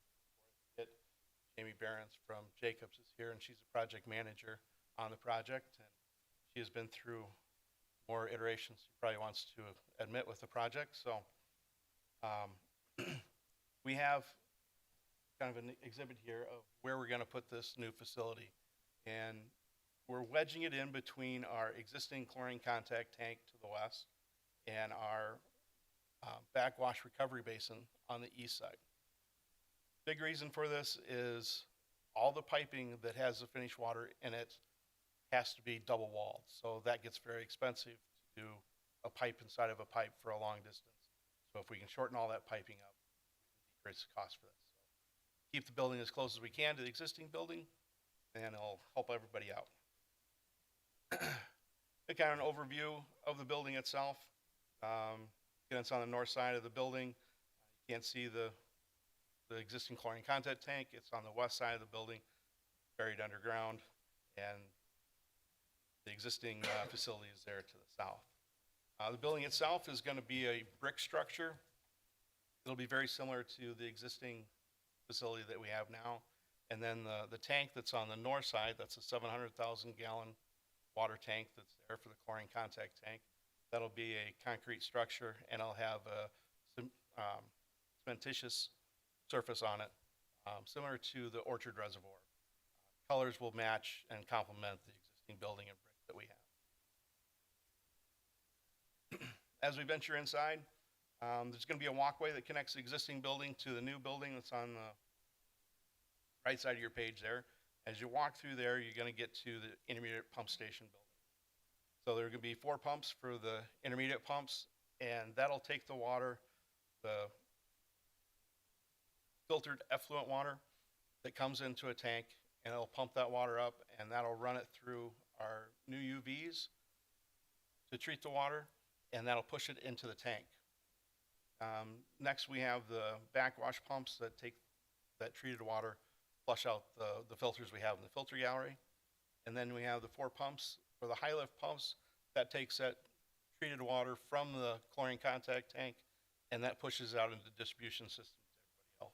Jamie Behrens from Jacobs is here, and she's a project manager on the project, and she has been through more iterations she probably wants to admit with the project. So we have kind of an exhibit here of where we're going to put this new facility, and we're wedging it in between our existing chlorine contact tank to the west and our backwash recovery basin on the east side. Big reason for this is all the piping that has the finished water in it has to be double walled. So that gets very expensive to do a pipe inside of a pipe for a long distance. So if we can shorten all that piping up, we can decrease the cost for this. So keep the building as close as we can to the existing building, and it'll help everybody out. Kind of an overview of the building itself. Again, it's on the north side of the building. You can't see the existing chlorine contact tank. It's on the west side of the building, buried underground, and the existing facility is there to the south. The building itself is going to be a brick structure. It'll be very similar to the existing facility that we have now. And then the tank that's on the north side, that's a 700,000 gallon water tank that's there for the chlorine contact tank. That'll be a concrete structure, and it'll have a cementitious surface on it, similar to the Orchard Reservoir. Colors will match and complement the existing building and brick that we have. As we venture inside, there's going to be a walkway that connects the existing building to the new building that's on the right side of your page there. As you walk through there, you're going to get to the intermediate pump station building. So there are going to be 4 pumps for the intermediate pumps, and that'll take the water, the filtered effluent water that comes into a tank, and it'll pump that water up, and that'll run it through our new UVs to treat the water, and that'll push it into the tank. Next, we have the backwash pumps that take that treated water, flush out the filters we have in the filter gallery. And then we have the 4 pumps for the high lift pumps that takes that treated water from the chlorine contact tank, and that pushes out into the distribution system to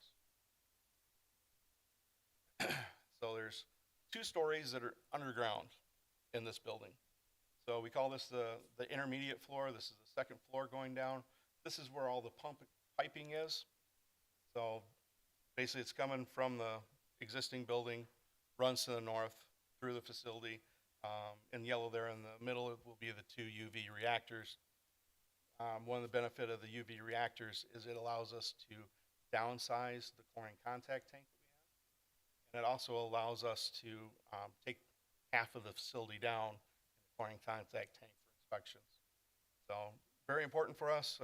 everybody else. So there's 2 stories that are underground in this building. So we call this the intermediate floor. This is the 2nd floor going down. This is where all the piping is. So basically it's coming from the existing building, runs to the north through the facility. In yellow there in the middle will be the 2 UV reactors. One of the benefit of the UV reactors is it allows us to downsize the chlorine contact tank that we have. And it also allows us to take half of the facility down in the chlorine contact tank for inspections. So very important for us.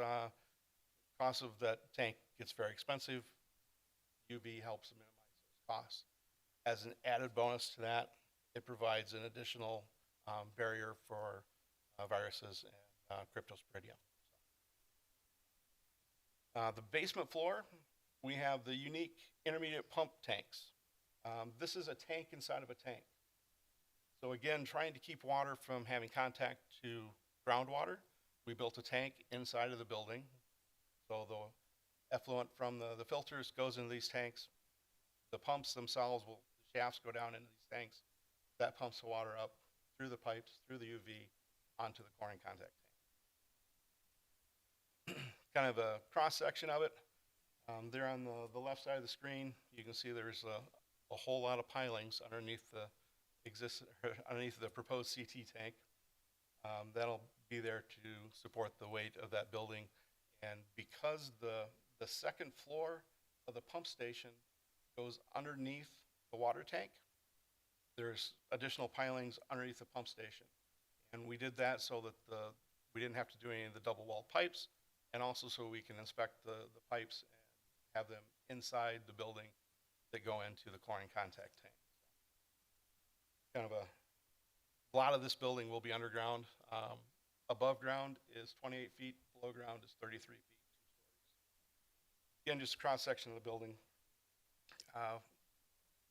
Cost of that tank gets very expensive. UV helps minimize those costs. As an added bonus to that, it provides an additional barrier for viruses and cryptosporidium. The basement floor, we have the unique intermediate pump tanks. This is a tank inside of a tank. So again, trying to keep water from having contact to groundwater, we built a tank inside of the building. So the effluent from the filters goes into these tanks. The pumps themselves the shafts go down into these tanks. That pumps the water up through the pipes, through the UV, onto the chlorine contact tank. Kind of a cross section of it. There on the left side of the screen, you can see there's a whole lot of pilings underneath underneath the proposed CT tank. That'll be there to support the weight of that building. And because the second floor of the pump station goes underneath the water tank, there's additional pilings underneath the pump station. And we did that so that we didn't have to do any of the double wall pipes, and also so we can inspect the pipes and have them inside the building that go into the chlorine contact tank. Kind of a lot of this building will be underground. Above ground is 28 feet, below ground is 33 feet. Again, just a cross section of the building.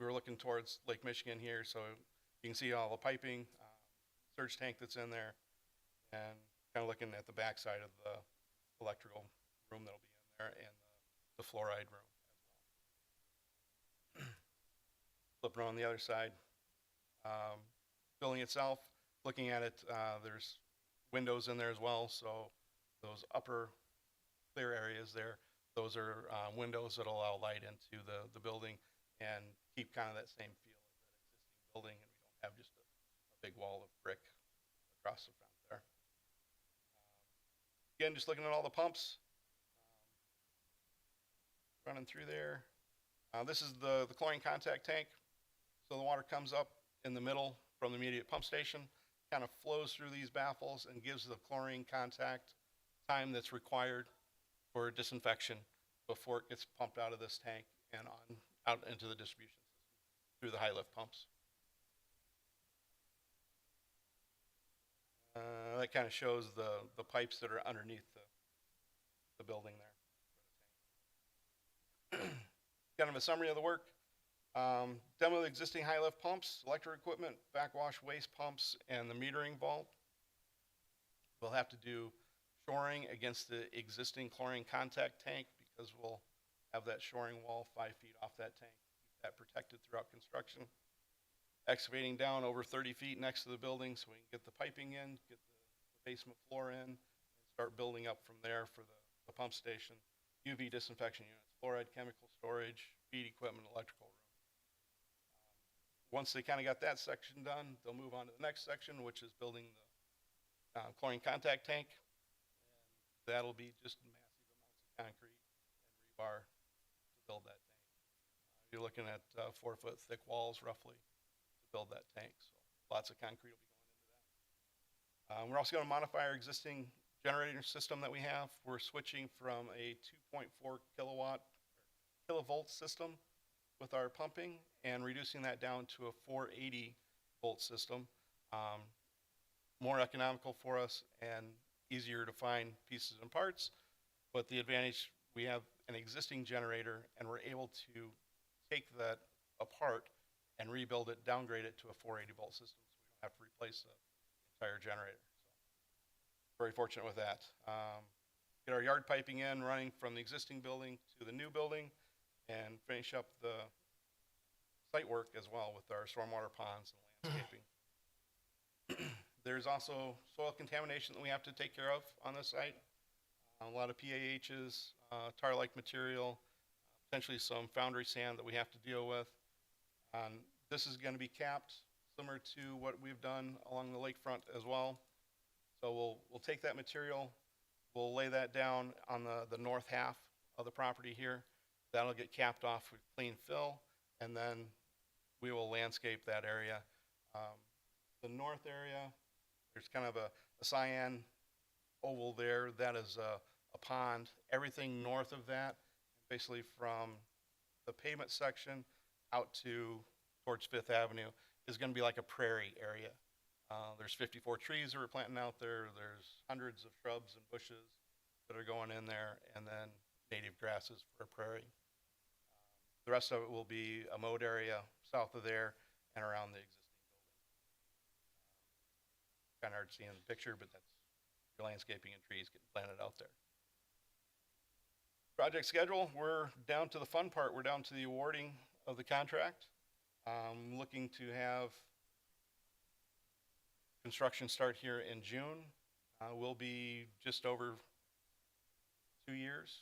We were looking towards Lake Michigan here, so you can see all the piping, surge tank that's in there, and kind of looking at the backside of the electrical room that'll be in there, and the fluoride room as well. Flipping on the other side, building itself, looking at it, there's windows in there as well, so those upper clear areas there, those are windows that allow light into the building and keep kind of that same feel of that existing building, and we don't have just a big wall of brick across the front there. Again, just looking at all the pumps, running through there. This is the chlorine contact tank. So the water comes up in the middle from the immediate pump station, kind of flows through these baffles and gives the chlorine contact time that's required for disinfection before it gets pumped out of this tank and out into the distribution system through the high lift pumps. That kind of shows the pipes that are underneath the building there. Kind of a summary of the work. Demo the existing high lift pumps, electric equipment, backwash waste pumps, and the metering vault. We'll have to do shoring against the existing chlorine contact tank because we'll have that shoring wall 5 feet off that tank, keep that protected throughout construction. Excavating down over 30 feet next to the building so we can get the piping in, get the basement floor in, and start building up from there for the pump station, UV disinfection units, fluoride chemical storage, feed equipment, electrical room. Once they kind of got that section done, they'll move on to the next section, which is building the chlorine contact tank. And that'll be just massive amounts of concrete and rebar to build that tank. You're looking at 4 foot thick walls roughly to build that tank. So lots of concrete will be going into that. We're also going to modify our existing generator system that we have. We're switching from a 2.4 kilovolt system with our pumping and reducing that down to a 480 volt system. More economical for us and easier to find pieces and parts, but the advantage, we have an existing generator and we're able to take that apart and rebuild it, downgrade it to a 480 volt system so we don't have to replace the entire generator. So very fortunate with that. Get our yard piping in, running from the existing building to the new building, and finish up the site work as well with our stormwater ponds and landscaping. There's also soil contamination that we have to take care of on this site. A lot of PAHs, tar-like material, potentially some foundry sand that we have to deal with. This is going to be capped similar to what we've done along the lakefront as well. So we'll take that material, we'll lay that down on the north half of the property here. That'll get capped off with clean fill, and then we will landscape that area. The north area, there's kind of a cyan oval there. That is a pond. Everything north of that, basically from the pavement section out towards Fifth Avenue, is going to be like a prairie area. There's 54 trees that we're planting out there. There's hundreds of shrubs and bushes that are going in there, and then native grasses for a prairie. The rest of it will be a mowed area south of there and around the existing building. Kind of hard to see in the picture, but that's your landscaping and trees getting planted out there. Project schedule, we're down to the fun part. We're down to the awarding of the contract. Looking to have construction start here in June. We'll be just over 2 years,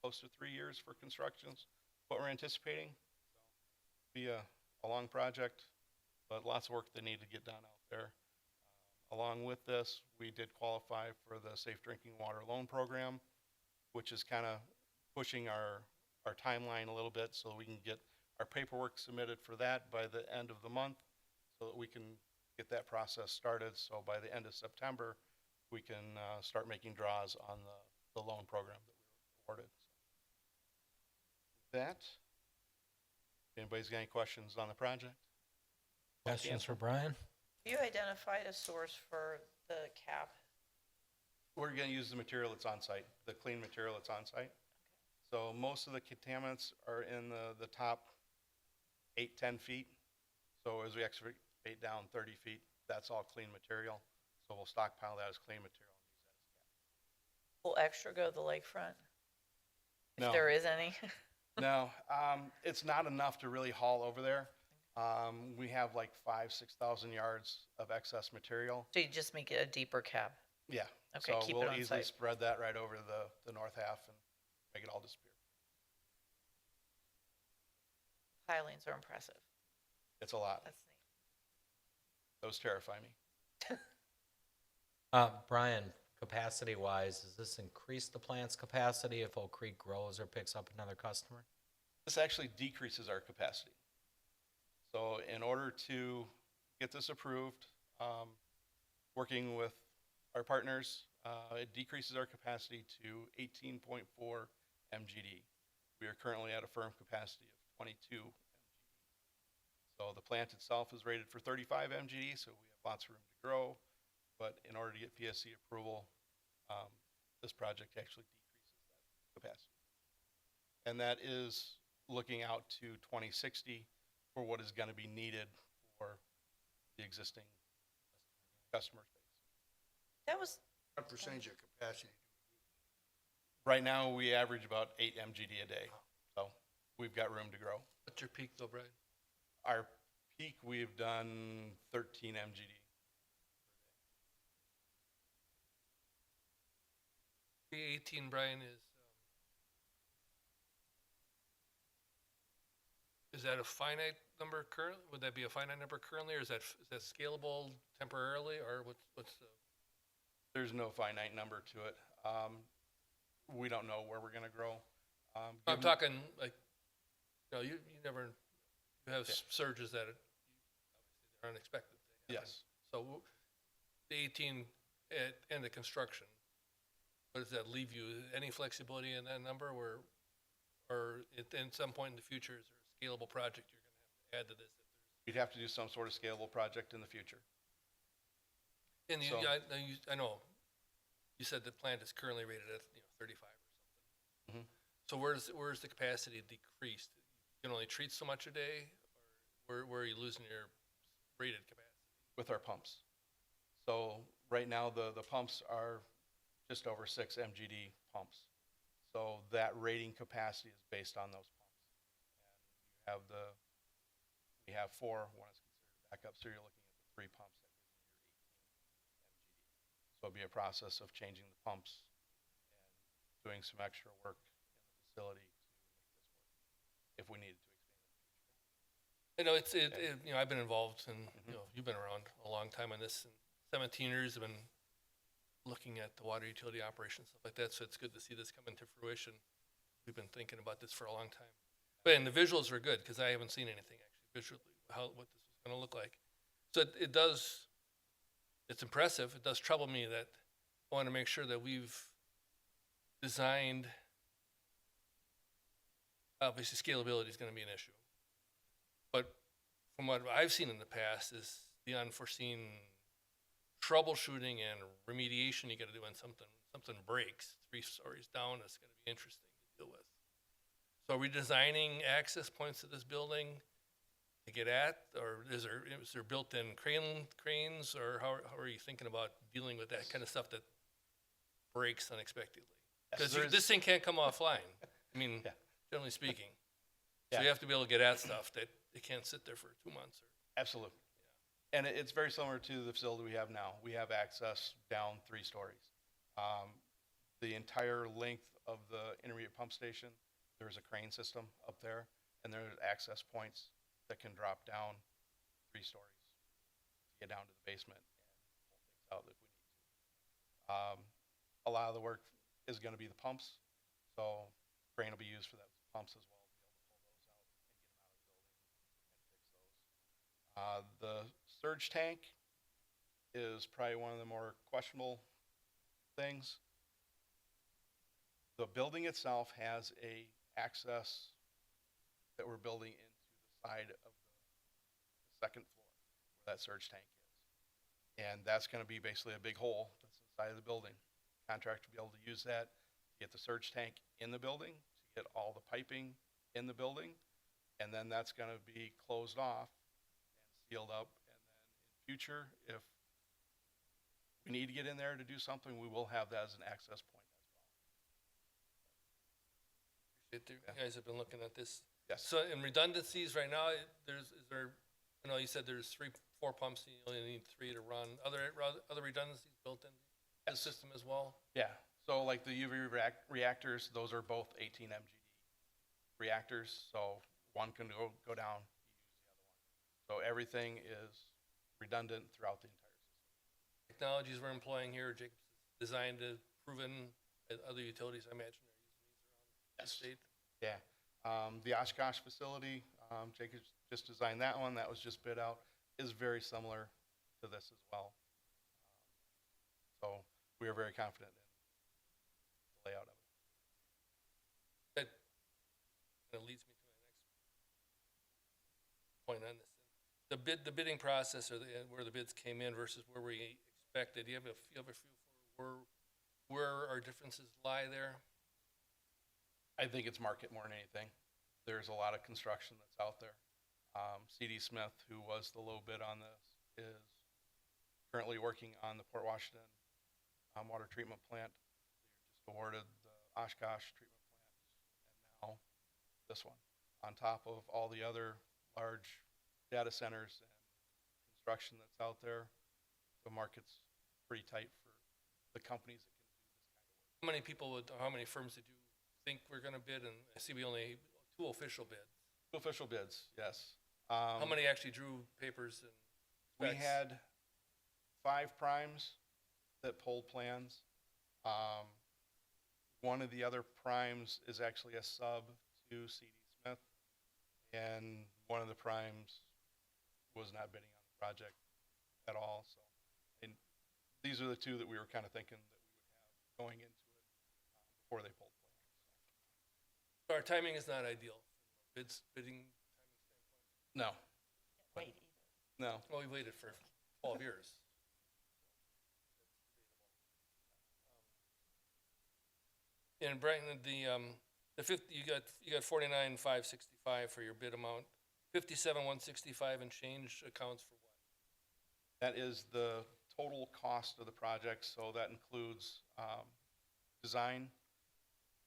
close to 3 years for constructions, what we're anticipating. Be a long project, but lots of work that need to get done out there. Along with this, we did qualify for the Safe Drinking Water Loan Program, which is kind of pushing our timeline a little bit so that we can get our paperwork submitted for that by the end of the month so that we can get that process started. So by the end of September, we can start making draws on the loan program that we were awarded. That, if anybody's got any questions on the project? Questions for Brian? You identified a source for the cap. We're gonna use the material that's on site, the clean material that's on site. So most of the contaminants are in the top 8, 10 feet. So as we excavate down 30 feet, that's all clean material. So we'll stockpile that as clean material and use that as cap. Will extra go to the lakefront? No. If there is any? No, it's not enough to really haul over there. We have like 5,000-6,000 yards of excess material. So you just make it a deeper cap? Yeah. Okay, keep it So we'll on easily site. spread that right over to the north half and make it all disappear. Pilings are impressive. It's a lot. That's neat. Those terrify me. Brian, capacity-wise, does this increase the plant's capacity if Oak Creek grows or picks up another customer? This actually decreases our capacity. So in order to get this approved, working with our partners, it decreases our capacity to 18.4 MGD. We are currently at a firm capacity of 22 MGD. So the plant itself is rated for 35 MGD, so we have lots of room to grow. But in order to get PSC approval, this project actually decreases that capacity. And that is looking out to 2060 for what is going to be needed for the existing customer base. That was, What percentage of capacity? Right now, we average about 8 MGD a day, so we've got room to grow. What's your peak though, Brian? Our peak, we've done 13 MGD. The 18, Brian, is that a finite number currently? Would that be a finite number currently, or is that scalable temporarily, or what's the? There's no finite number to it. We don't know where we're going to grow. I'm given- talking like, you never, you have surges that obviously they're unexpected. They happen. Yes. So the 18 at end of construction, what does that leave you? Any flexibility in that number, or at some point in the future, is there a scalable project you're going to have to add to this? We'd have to do some sort of scalable project in the future. And So- I know, you said the plant is currently rated at 35 or something. Mhm. So where's the capacity decreased? You can only treat so much a day, or where are you losing your rated capacity? With our pumps. So right now, the pumps are just over 6 MGD pumps. So that rating capacity is based on those pumps. And we have 4, one is considered backup, so you're looking at the 3 pumps that gives you your 18 MGD. So it'd be a process of changing the pumps and doing some extra work in the facility to make this work, if we needed to expand it. I know I've been involved and, you've been around a long time on this, and 17 years I've been looking at the water utility operations, stuff like that, so it's good to see this come into fruition. We've been thinking about this for a long time. And the visuals are good, because I haven't seen anything actually visually, what this was gonna look like. So it's impressive. It does trouble me that I wanna make sure that we've designed, obviously scalability is gonna be an issue. But from what I've seen in the past is the unforeseen troubleshooting and remediation you gotta do when something breaks 3 stories down. It's gonna be interesting to deal with. So are we designing access points to this building to get at, or is there built-in cranes, or how are you thinking about dealing with that kind of stuff that breaks unexpectedly? Yes, Because there's- this thing can't come offline. I mean, Yeah. generally speaking. Yeah. So you have to be able to get at stuff that it can't sit there for 2 months or. Absolutely. And it's very similar to the facility we have now. We have access down 3 stories. The entire length of the intermediate pump station, there's a crane system up there, and there's access points that can drop down 3 stories to get down to the basement and pull things out if we need to. A lot of the work is going to be the pumps, so crane will be used for those pumps as well to be able to pull those out and get them out of the building and fix those. The surge tank is probably one of the more questionable things. The building itself has a access that we're building into the side of the second floor where that surge tank is. And that's gonna be basically a big hole that's inside of the building. Contractor will be able to use that, to get the surge tank in the building, to get all the piping in the building, and then that's gonna be closed off and sealed up. And then in future, if we need to get in there to do something, we will have that as an access point as well. You guys have been looking at this. Yes. So in redundancies right now, is there, I know you said there's 4 pumps, and you only need 3 to run. Other redundancies built in the system as well? Yeah, so like the UV reactors, those are both 18 MGD reactors, so one can go down, you use the other one. So everything is redundant throughout the entire system. Technologies we're employing here, Jacob's designed to proven at other utilities, I imagine they're using these around the Yes. state. Yeah, the Oshkosh facility, Jacob just designed that one, that was just bid out, is very similar to this as well. So we are very confident in the layout of it. That kind of leads me to my next point on this. The bidding process, or where the bids came in versus where we expected, you have a feel for where our differences lie there? I think it's market more than anything. There's a lot of construction that's out there. CD Smith, who was the low bid on this, is currently working on the Port Washington water treatment plant. They just awarded the Oshkosh treatment plant, and now this one, on top of all the other large data centers and construction that's out there. The market's pretty tight for the companies that can do this kind of work. How many firms did you think we're gonna bid? And I see we only 2 official bids. 2 official bids, yes. How many actually drew papers and We specs? had 5 primes that pulled plans. One of the other primes is actually a sub to CD Smith, and one of the primes was not bidding on the project at all. So, and these are the 2 that we were kind of thinking that we would have going into it before they pulled plans. Our timing is not ideal. Bidding timing standpoint. No, Wait, no. Well, we waited for 12 years. And Brian, the 50, you got 49,565 for your bid amount. 57,165 and change accounts for what? That is the total cost of the project, so that includes design,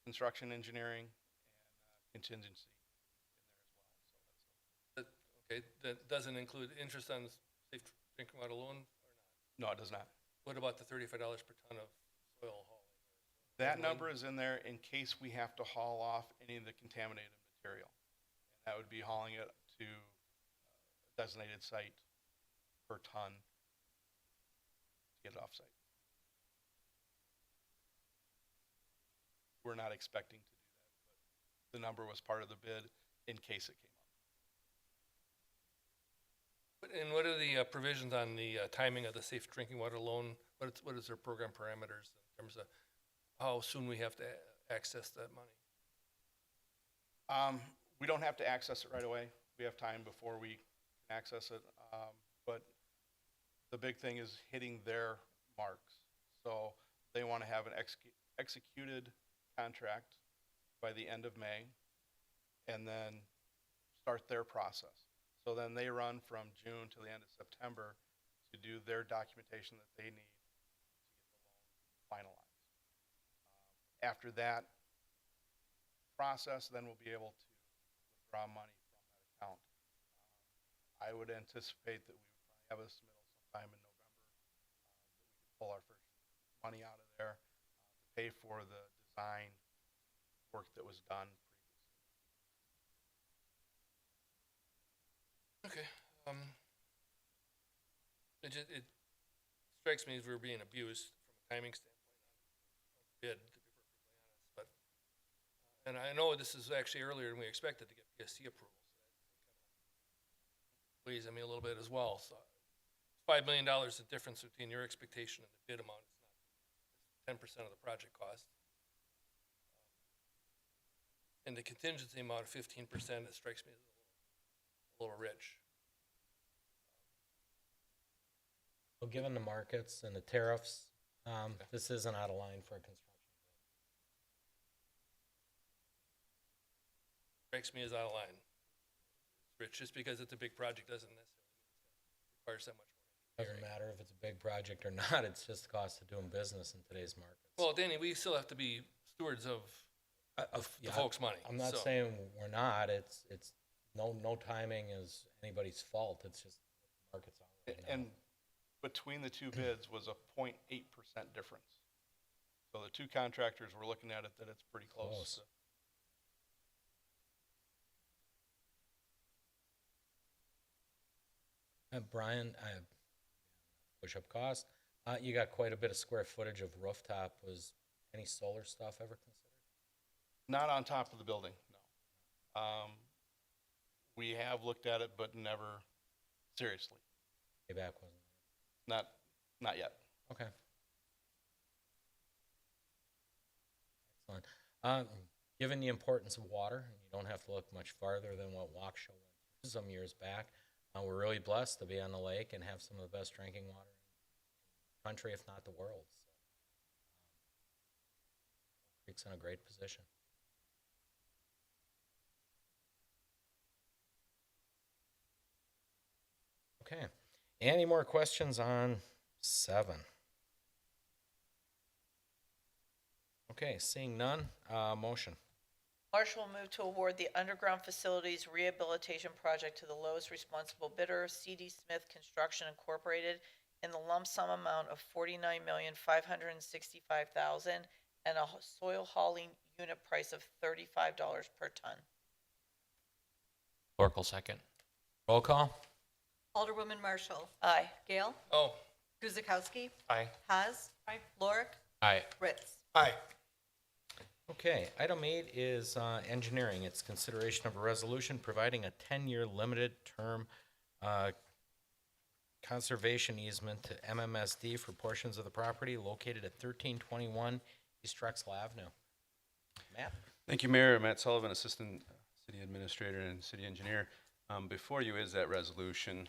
construction engineering, and contingency in there as well. So that's Okay, that doesn't include interest on safe drinking water loan or not? no, it does not. What about the $35 per ton of soil hauling? That number is in there in case we have to haul off any of the contaminated material. And that would be hauling it to a designated site per ton to get it off site. We're not expecting to do that, but the number was part of the bid in case it came up. And what are the provisions on the timing of the safe drinking water loan? What is their program parameters in terms of how soon we have to access that money? We don't have to access it right away. We have time before we can access it. But the big thing is hitting their marks. So they want to have an executed contract by the end of May and then start their process. So then they run from June to the end of September to do their documentation that they need to get the loan finalized. After that, process, then we'll be able to withdraw money from that account. I would anticipate that we would probably have a submittal sometime in November, that we could pull our first money out of there to pay for the design work that was done previously. Okay. It strikes me as we're being abused from a timing standpoint on bid, to be perfectly honest. But and I know this is actually earlier than we expected to get PSC approval, so that kind of weighs on me a little bit as well. So $5 million is the difference between your expectation and the bid amount. It's not 10% of the project cost. And the contingency amount of 15%, it strikes me as a little rich. Well, given the markets and the tariffs, this isn't out of line for a construction. Strikes me as out of line. Rich, just because it's a big project doesn't necessarily mean it's gonna require so much more. Doesn't matter if it's a big project or not, it's just the cost of doing business in today's markets. Well, Danny, we still have to be stewards of the folks' money. I'm not so- saying we're not, it's no timing is anybody's fault, it's just the market's on right now. And between the two bids was a 0.8% difference. So the two contractors were looking at it that it's pretty close. Close. Brian, push-up cost, you got quite a bit of square footage of rooftop. Was any solar stuff ever considered? Not on top of the building, no. We have looked at it, but never seriously. Payback wasn't Not yet. there. Okay. Excellent. Given the importance of water, and you don't have to look much farther than what Waukesha went through some years back, we're really blessed to be on the lake and have some of the best drinking water in the country, if not the world. So, Creek's in a great position. Okay. Any more questions on 7? Okay, seeing none, motion. Marshall will move to award the underground facilities rehabilitation project to the lowest responsible bidder, CD Smith Construction Incorporated, in the lump sum amount of $49,565,000 and a soil hauling unit price of $35 per ton. Oracle second. Roll call. Alderwoman Marshall. Aye. Gale. Oh, Guzekowski. Aye. Haas. Aye. Lorick. Aye. Ritz. Aye. Okay, item 8 is engineering. It's consideration of a resolution providing a 10-year limited term conservation easement to MMSD for portions of the property located at 1321 East Drexel Avenue. Matt? Thank you, Mayor. Matt Sullivan, Assistant City Administrator and City Engineer. Before you is that resolution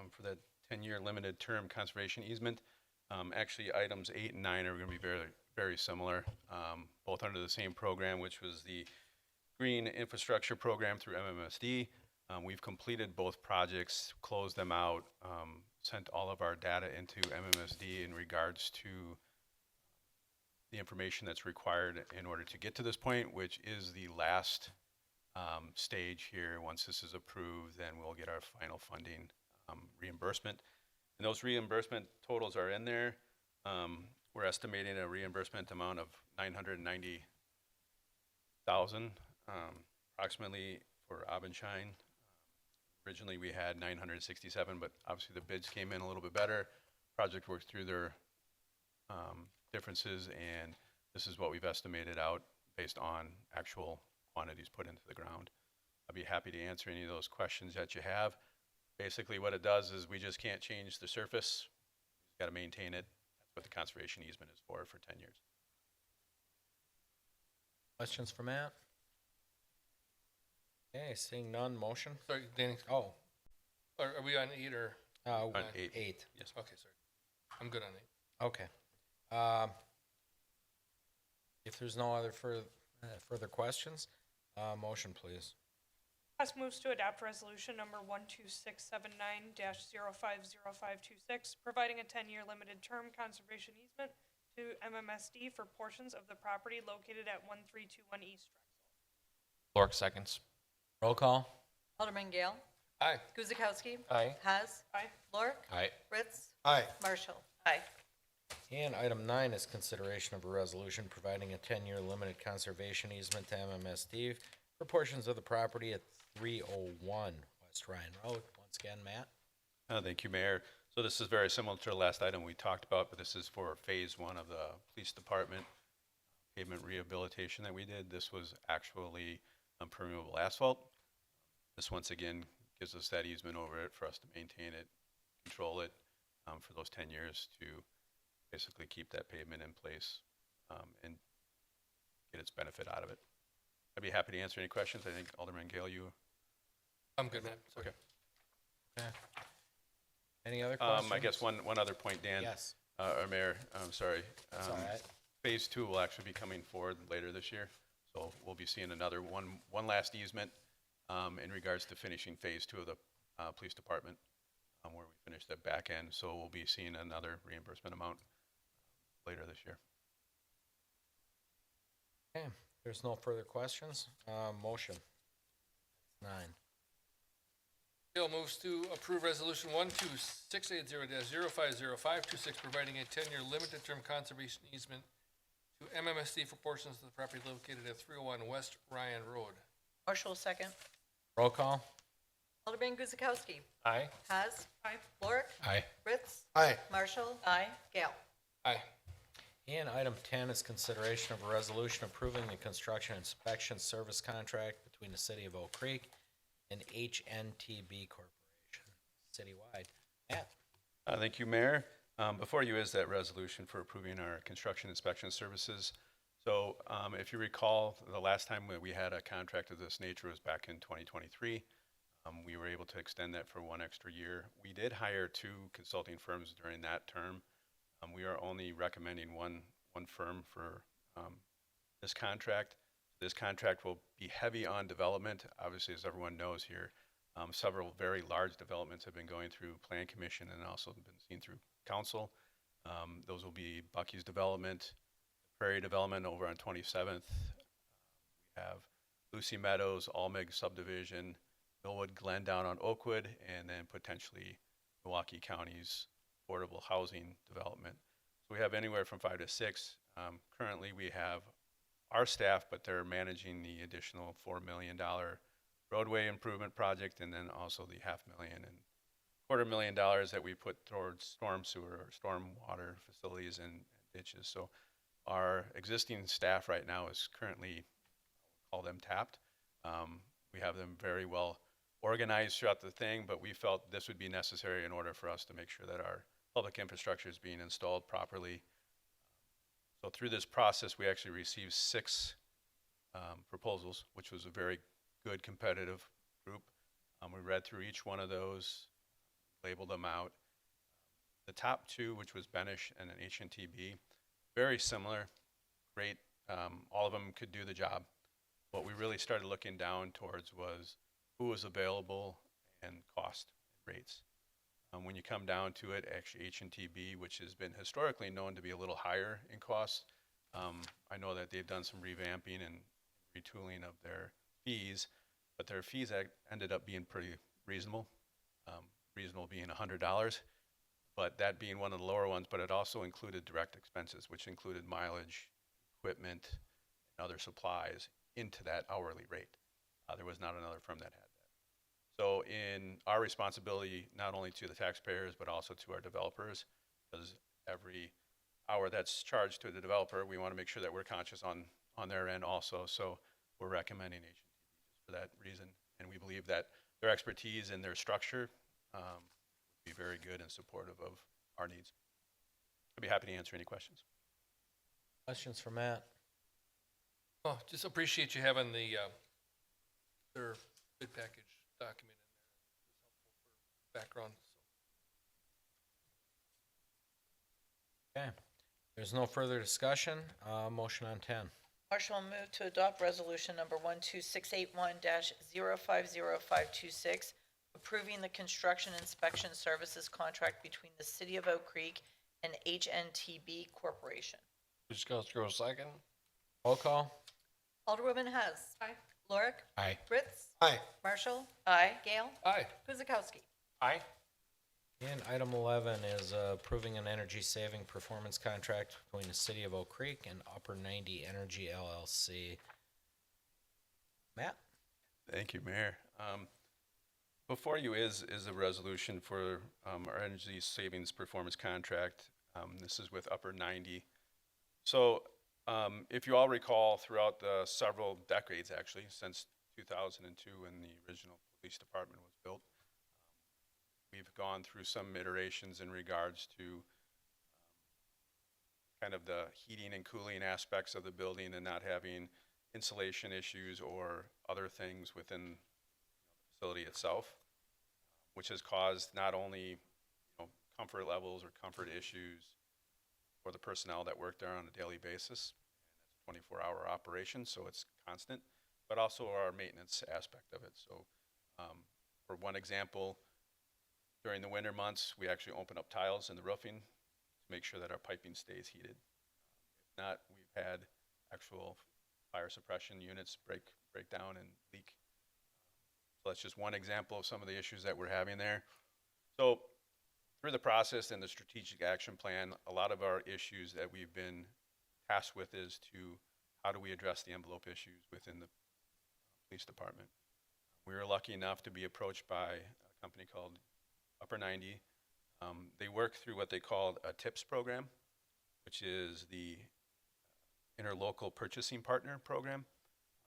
for that 10-year limited term conservation easement. Actually, items 8 and 9 are going to be very, very similar, both under the same program, which was the Green Infrastructure Program through MMSD. We've completed both projects, closed them out, sent all of our data into MMSD in regards to the information that's required in order to get to this point, which is the last stage here. Once this is approved, then we'll get our final funding reimbursement. And those reimbursement totals are in there. We're estimating a reimbursement amount of $990,000 approximately for Abendschein. Originally, we had 967, but obviously the bids came in a little bit better. Project worked through their differences, and this is what we've estimated out based on actual quantities put into the ground. I'd be happy to answer any of those questions that you have. Basically, what it does is we just can't change the surface. We've got to maintain it. That's what the conservation easement is for 10 years. Questions for Matt? Okay, seeing none, motion? sorry, Danny. Oh, Are we on 8 or? On 8. 8. Yes. Okay, sorry. I'm good on 8. Okay. If there's no other further questions, motion, please. Hess moves to adopt resolution number 12679-050526, providing a 10-year limited term conservation easement to MMSD for portions of the property located at 1321 East Drexel. Lork seconds. Roll call. Alderman Gale. Aye. Guzekowski. Aye. Haas. Aye. Lorick. Aye. Ritz. Aye. Marshall. Aye. And item 9 is consideration of a resolution providing a 10-year limited conservation easement to MMSD for portions of the property at 301 West Ryan Road. Once again, Matt. Thank you, Mayor. So this is very similar to the last item we talked about, but this is for phase 1 of the police department pavement rehabilitation that we did. This was actually permeable asphalt. This once again gives us that easement over it for us to maintain it, control it for those 10 years to basically keep that pavement in place and get its benefit out of it. I'd be happy to answer any questions. I think Alderman Gale, you. I'm good, Matt. Okay. Okay. Any other questions? I guess one other point, Dan. Yes. Or Mayor, I'm sorry. That's all right. Phase 2 will actually be coming forward later this year. So we'll be seeing another one last easement in regards to finishing phase 2 of the police department where we finished the back end. So we'll be seeing another reimbursement amount later this year. Okay. There's no further questions. Motion. 9. Bill moves to approve resolution 12680-050526, providing a 10-year limited term conservation easement to MMSD for portions of the property located at 301 West Ryan Road. Marshall, second. Roll call. Alderman Guzekowski. Aye. Haas. Aye. Lorick. Aye. Ritz. Aye. Marshall. Aye. Gale. Aye. And item 10 is consideration of a resolution approving the construction inspection service contract between the city of Oak Creek and HNTB Corporation, citywide. Matt? Thank you, Mayor. Before you is that resolution for approving our construction inspection services. So if you recall, the last time we had a contract of this nature was back in 2023. We were able to extend that for 1 extra year. We did hire 2 consulting firms during that term. We are only recommending one firm for this contract. This contract will be heavy on development. Obviously, as everyone knows here, several very large developments have been going through Plan Commission and also been seen through Council. Those will be Bucky's Development, Prairie Development over on 27th. We have Lucy Meadows, Almeg Subdivision, Millwood Glen down on Oakwood, and then potentially Milwaukee County's affordable housing development. So we have anywhere from 5 to 6. Currently, we have our staff, but they're managing the additional $4 million roadway improvement project, and then also the $500,000 and $250,000 that we put towards storm sewer or storm water facilities and ditches. So our existing staff right now is currently, call them tapped. We have them very well organized throughout the thing, but we felt this would be necessary in order for us to make sure that our public infrastructure is being installed properly. So through this process, we actually received 6 proposals, which was a very good competitive group. We read through each one of those, labeled them out. The top 2, which was Benish and an HNTB, very similar, great. All of them could do the job. What we really started looking down towards was who was available and cost rates. When you come down to it, actually HNTB, which has been historically known to be a little higher in costs, I know that they've done some revamping and retooling of their fees, but their fees ended up being pretty reasonable, reasonable being $100, but that being one of the lower ones, but it also included direct expenses, which included mileage, equipment, and other supplies into that hourly rate. There was not another firm that had that. So in our responsibility, not only to the taxpayers, but also to our developers, because every hour that's charged to the developer, we want to make sure that we're conscious on their end also. So we're recommending HNTB just for that reason. And we believe that their expertise and their structure would be very good and supportive of our needs. I'd be happy to answer any questions. Questions for Matt? Oh, just appreciate you having the, their bid package document in there. It's helpful for background. Okay. There's no further discussion. Motion on 10. Marshall will move to adopt resolution number 12681-050526, approving the construction inspection services contract between the City of Oak Creek and HNTB Corporation. Guzekowski, second. Roll call. Alderwoman Hess. Aye. Lorick. Aye. Fritz. Aye. Marshall. Aye. Gale. Aye. Guzekowski. Aye. And item 11 is approving an energy saving performance contract between the City of Oak Creek and Upper 90 Energy LLC. Matt? Thank you, Mayor. Before you is a resolution for our energy savings performance contract. This is with Upper 90. So if you all recall, throughout the several decades, actually, since 2002 when the original police department was built, we've gone through some iterations in regards to kind of the heating and cooling aspects of the building and not having insulation issues or other things within the facility itself, which has caused not only comfort levels or comfort issues for the personnel that work there on a daily basis. And it's a 24-hour operation, so it's constant, but also our maintenance aspect of it. So for one example, during the winter months, we actually open up tiles in the roofing to make sure that our piping stays heated. If not, we've had actual fire suppression units break down and leak. So that's just one example of some of the issues that we're having there. So through the process and the strategic action plan, a lot of our issues that we've been tasked with is to how do we address the envelope issues within the police department. We were lucky enough to be approached by a company called Upper 90. They work through what they call a TIPS program, which is the Interlocal Purchasing Partner program.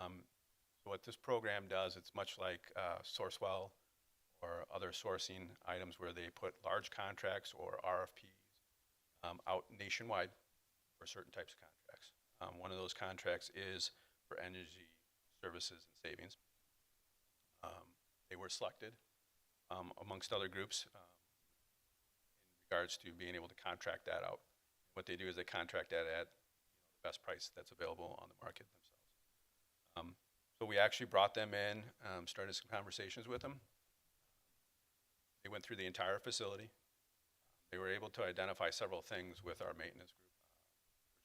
So what this program does, it's much like Sourcewell or other sourcing items where they put large contracts or RFPs out nationwide for certain types of contracts. One of those contracts is for energy services and savings. They were selected amongst other groups in regards to being able to contract that out. What they do is they contract that at the best price that's available on the market themselves. So we actually brought them in, started some conversations with them. They went through the entire facility. They were able to identify several things with our maintenance group,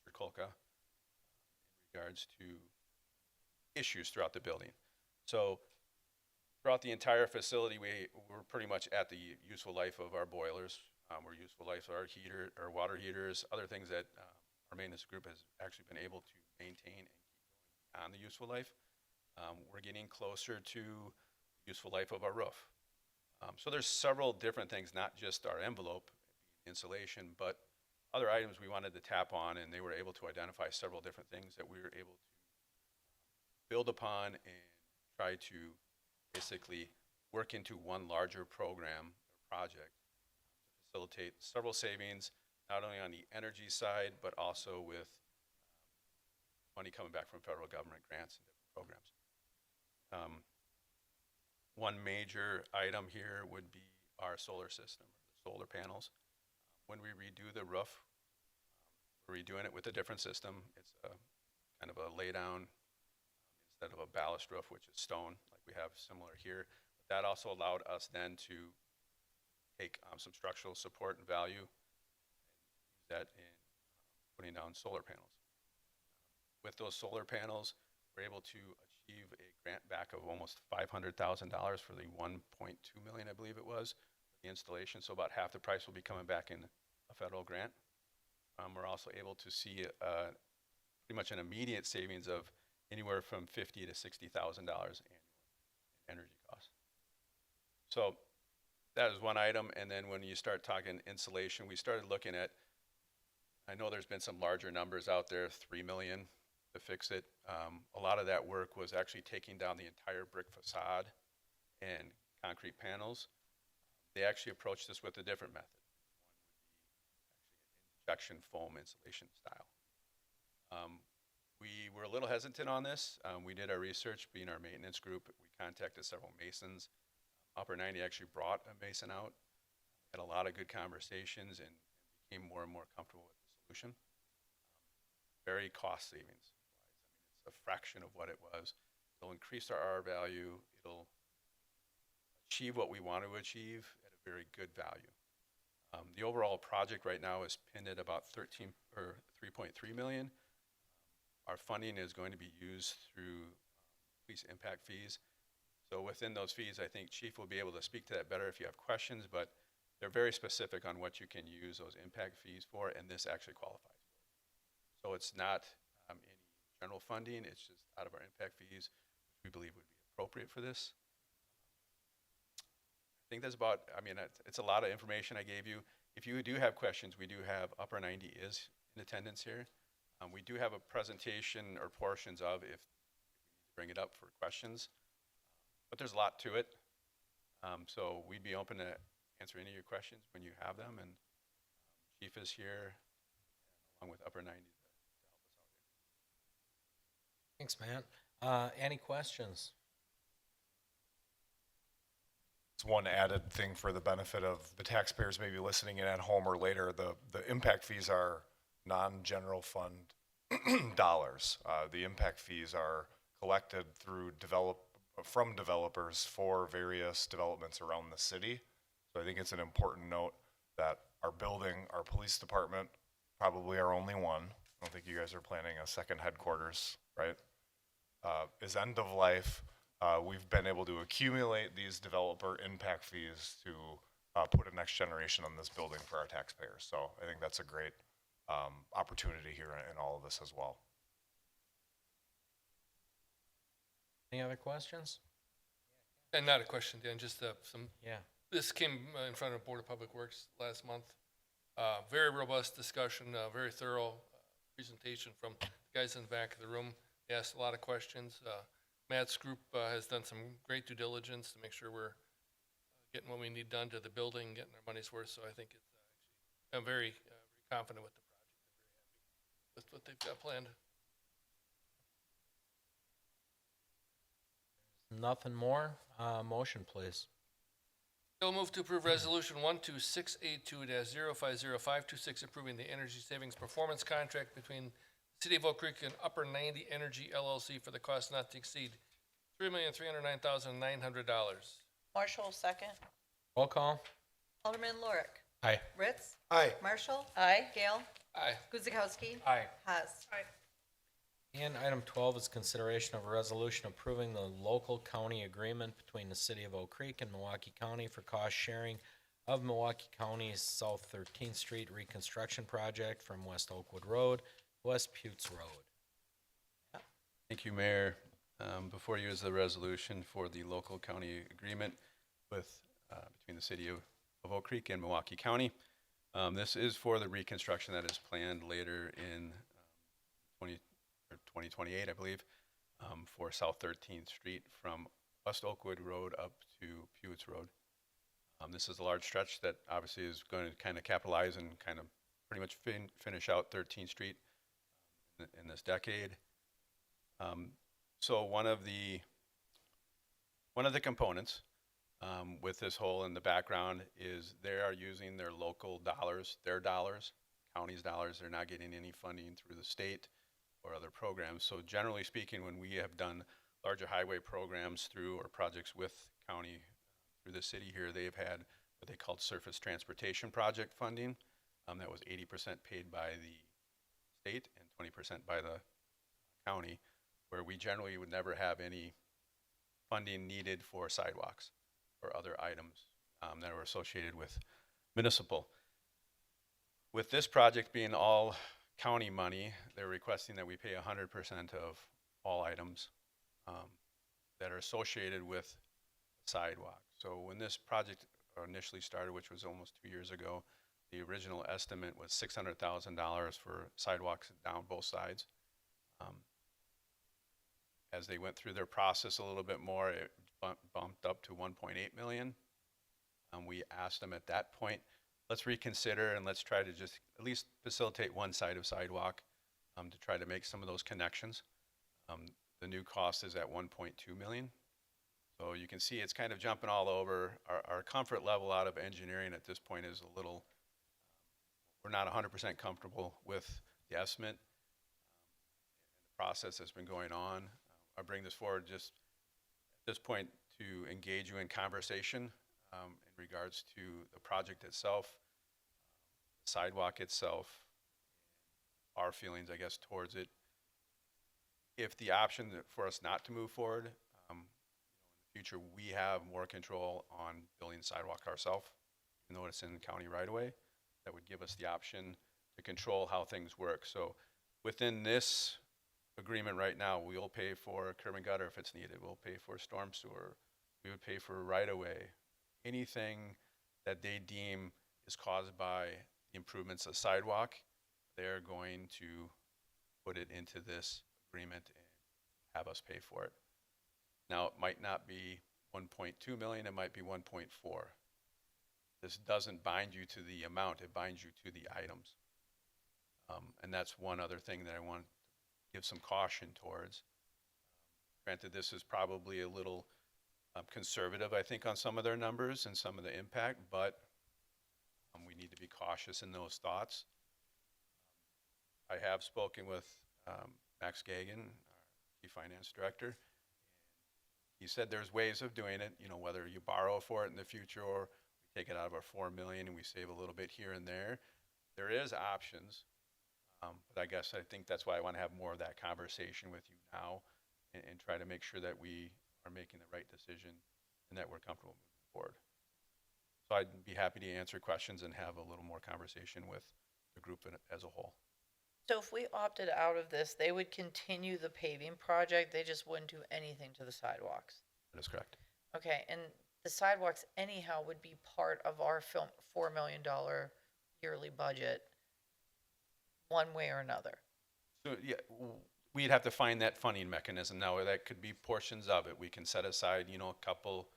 Richard Kolka, in regards to issues throughout the building. So throughout the entire facility, we're pretty much at the useful life of our boilers. We're useful life of our heater, our water heaters, other things that our maintenance group has actually been able to maintain and keep going on the useful life. We're getting closer to useful life of our roof. So there's several different things, not just our envelope, insulation, but other items we wanted to tap on, and they were able to identify several different things that we were able to build upon and try to basically work into one larger program or project to facilitate several savings, not only on the energy side, but also with money coming back from federal government grants and different programs. One major item here would be our solar system, or the solar panels. When we redo the roof, we're redoing it with a different system. It's a kind of a lay down instead of a ballast roof, which is stone, like we have similar here. But that also allowed us then to take some structural support and value and use that in putting down solar panels. With those solar panels, we're able to achieve a grant back of almost $500,000 for the 1.2 million, I believe it was, for the installation. So about half the price will be coming back in a federal grant. We're also able to see pretty much an immediate savings of anywhere from $50,000 to $60,000 annually in energy costs. So that is one item. And then when you start talking insulation, we started looking at, I know there's been some larger numbers out there, 3 million to fix it. A lot of that work was actually taking down the entire brick facade and concrete panels. They actually approached this with a different method. One would be actually an injection foam insulation style. We were a little hesitant on this. We did our research, being our maintenance group. We contacted several masons. Upper 90 actually brought a mason out, had a lot of good conversations, and became more and more comfortable with the solution. Very cost savings. It's a fraction of what it was. It'll increase our R value. It'll achieve what we want to achieve at a very good value. The overall project right now is pinned at about 3.3 million. Our funding is going to be used through police impact fees. So within those fees, I think Chief will be able to speak to that better if you have questions, but they're very specific on what you can use those impact fees for, and this actually qualifies for it. So it's not any general funding, it's just out of our impact fees, which we believe would be appropriate for this. I think that's about, I mean, it's a lot of information I gave you. If you do have questions, we do have Upper 90 is in attendance here. We do have a presentation or portions of if we need to bring it up for questions, but there's a lot to it. So we'd be open to answer any of your questions when you have them, and Chief is here along with Upper 90 to help us out here. Thanks, Matt. Any questions? It's one added thing for the benefit of the taxpayers maybe listening in at home or later. The impact fees are non-general fund dollars. The impact fees are collected through from developers for various developments around the city. So I think it's an important note that our building, our police department, probably our only one, I don't think you guys are planning a second headquarters, right? Is end of life. We've been able to accumulate these developer impact fees to put a next generation on this building for our taxpayers. So I think that's a great opportunity here in all of this as well. Any other questions? And not a question, Dan, just some, Yeah. this came in front of Board of Public Works last month. Very robust discussion, very thorough presentation from the guys in the back of the room. They asked a lot of questions. Matt's group has done some great due diligence to make sure we're getting what we need done to the building, getting our money's worth. So I think it's actually, I'm very confident with the project. I'm very happy with what they've got planned. Nothing more? Motion, please. Bill move to approve resolution 12682-050526, approving the energy savings performance contract between City of Oak Creek and Upper 90 Energy LLC for the cost not to exceed $3,309,900. Marshall, second. Roll call. Alderman Lorik. Aye. Ritz. Aye. Marshall. Aye. Gale. Aye. Guzekowski. Aye. Haas. And item 12 is consideration of a resolution approving the local county agreement between the City of Oak Creek and Milwaukee County for cost sharing of Milwaukee County's South 13th Street reconstruction project from West Oakwood Road to West Putes Road. Thank you, Mayor. Before you is the resolution for the local county agreement with, between the City of Oak Creek and Milwaukee County. This is for the reconstruction that is planned later in 2028, I believe, for South 13th Street from West Oakwood Road up to Pewitz Road. This is a large stretch that obviously is going to kind of capitalize and kind of pretty much finish out 13th Street in this decade. So one of the components with this whole in the background is they are using their local dollars, their dollars, county's dollars. They're not getting any funding through the state or other programs. So generally speaking, when we have done larger highway programs through or projects with county through the city here, they've had what they called surface transportation project funding. That was 80% paid by the state and 20% by the county, where we generally would never have any funding needed for sidewalks or other items that are associated with municipal. With this project being all county money, they're requesting that we pay 100% of all items that are associated with sidewalk. So when this project initially started, which was almost 2 years ago, the original estimate was $600,000 for sidewalks down both sides. As they went through their process a little bit more, it bumped up to 1.8 million. We asked them at that point, let's reconsider and let's try to just at least facilitate one side of sidewalk to try to make some of those connections. The new cost is at 1.2 million. So you can see it's kind of jumping all over. Our comfort level out of engineering at this point is a little, we're not 100% comfortable with the estimate. The process that's been going on. I bring this forward just at this point to engage you in conversation in regards to the project itself, the sidewalk itself, our feelings, I guess, towards it. if the option for us not to move forward, in the future, we have more control on building the sidewalk ourselves, even though it's in county right away, that would give us the option to control how things work. So within this agreement right now, we'll pay for curb and gutter if it's needed. We'll pay for storm sewer. We would pay for right of way. Anything that they deem is caused by the improvements of sidewalk, they're going to put it into this agreement and have us pay for it. Now, it might not be 1.2 million, it might be 1.4. This doesn't bind you to the amount, it binds you to the items. And that's one other thing that I want to give some caution towards. Granted, this is probably a little conservative, I think, on some of their numbers and some of the impact, but we need to be cautious in those thoughts. I have spoken with Max Gagan, our Chief Finance Director. He said there's ways of doing it, you know, whether you borrow for it in the future or we take it out of our 4 million and we save a little bit here and there. There is options, but I guess I think that's why I want to have more of that conversation with you now and try to make sure that we are making the right decision and that we're comfortable moving forward. So I'd be happy to answer questions and have a little more conversation with the group as a whole. So if we opted out of this, they would continue the paving project, they just wouldn't do anything to the sidewalks? That is correct. Okay, and the sidewalks anyhow would be part of our $4 million yearly budget, one way or another. So, yeah, we'd have to find that funding mechanism. Now, that could be portions of it. We can set aside, you know, a couple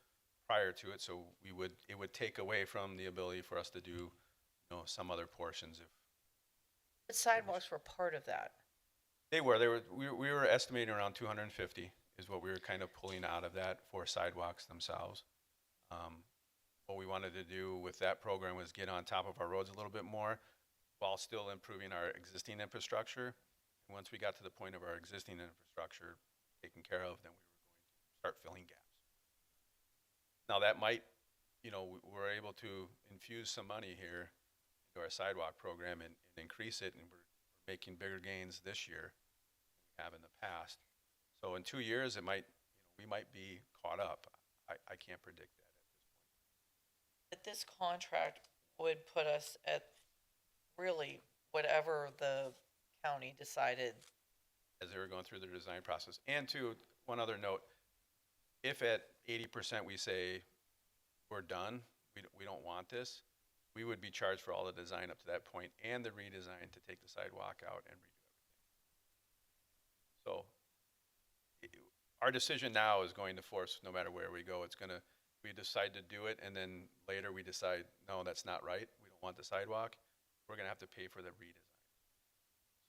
prior to it, so it would take away from the ability for us to do, you know, some other portions if The sidewalks were part of that. we were estimating around 250 is what we were kind of pulling out of that for sidewalks themselves. What we wanted to do with that program was get on top of our roads a little bit more while still improving our existing infrastructure. And once we got to the point of our existing infrastructure taken care of, then we were going to start filling gaps. Now that might, you know, we're able to infuse some money here into our sidewalk program and increase it, and we're making bigger gains this year than we have in the past. So in 2 years, it might, you know, we might be caught up. I can't predict that. That this contract would put us at really whatever the county decided. As they were going through their design process. And to one other note, if at 80% we say we're done, we don't want this, we would be charged for all the design up to that point and the redesign to take the sidewalk out and redo everything. So our decision now is going to force, no matter where we go, we decide to do it, and then later we decide, no, that's not right, we don't want the sidewalk, we're gonna have to pay for the redesign.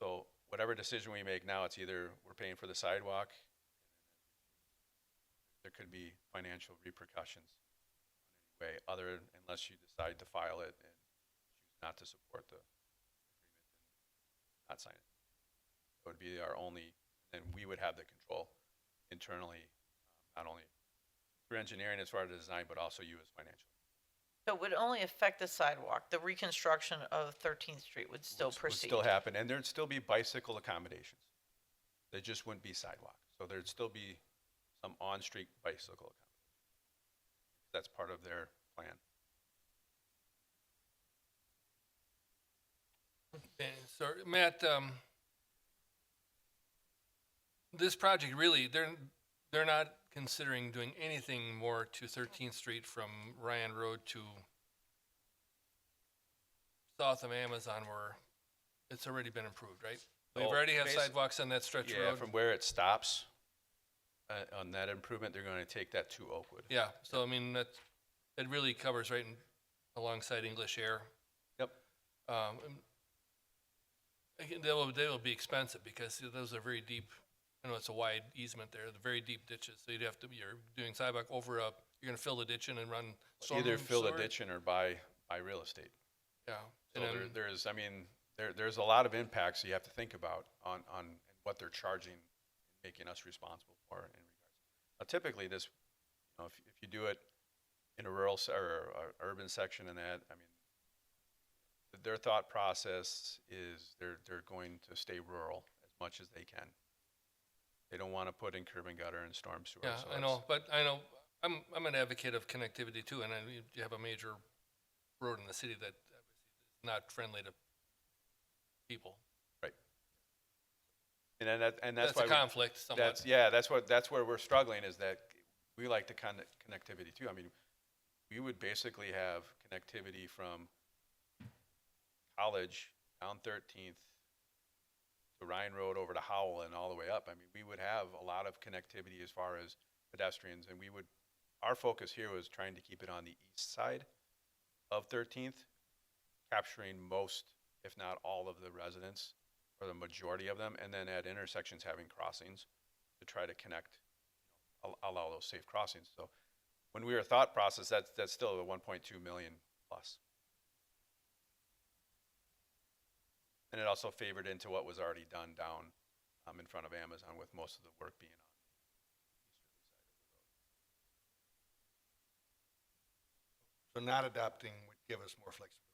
So whatever decision we make now, it's either we're paying for the sidewalk, there could be financial repercussions in any way, unless you decide to file it and choose not to support the agreement and not sign it. It would be our only, and we would have the control internally, not only through engineering as far as design, but also you as financial. So it would only affect the sidewalk. The reconstruction of 13th Street would still proceed. Would still happen, and there'd still be bicycle accommodations. There just wouldn't be sidewalk. So there'd still be some on-street bicycle accommodations. That's part of their plan. Okay, so Matt, this project really, they're not considering doing anything more to 13th Street from Ryan Road to south of Amazon where it's already been improved, right? We've So already have basi- sidewalks on that stretch Yeah, road. from where it stops on that improvement, they're going to take that to Oakwood. Yeah, so I mean, that really covers right alongside English Air. Yep. And again, they will be expensive because those are very deep. I know it's a wide easement there, the very deep ditches. So you're doing sidewalk over you're gonna fill the ditch in and run. Either storm fill the sewer. ditch in or buy real estate. Yeah. So And then- there's a lot of impacts you have to think about on what they're charging, and making us responsible for in regards. Now, typically, this, you know, if you do it in a rural or a urban section and that, I mean, their thought process is they're going to stay rural as much as they can. They don't want to put in curb and gutter and storm sewer. Yeah, so I it's- know, but I know, I'm an advocate of connectivity too, and you have a major road in the city that is not friendly to people. And then that's That's why a conflict somewhat. that's where we're struggling, is that we like the connectivity too. I mean, we would basically have connectivity from College down 13th to Ryan Road over to Howell and all the way up. I mean, we would have a lot of connectivity as far as pedestrians, and our focus here was trying to keep it on the east side of 13th, capturing most, if not all, of the residents, or the majority of them, and then at intersections having crossings to try to connect, allow those safe crossings. So when we were thought process, that's still a 1.2 million plus. And it also favored into what was already done down in front of Amazon, with most of the work being on the easterly side of the road. So not adopting would give us more flexibility.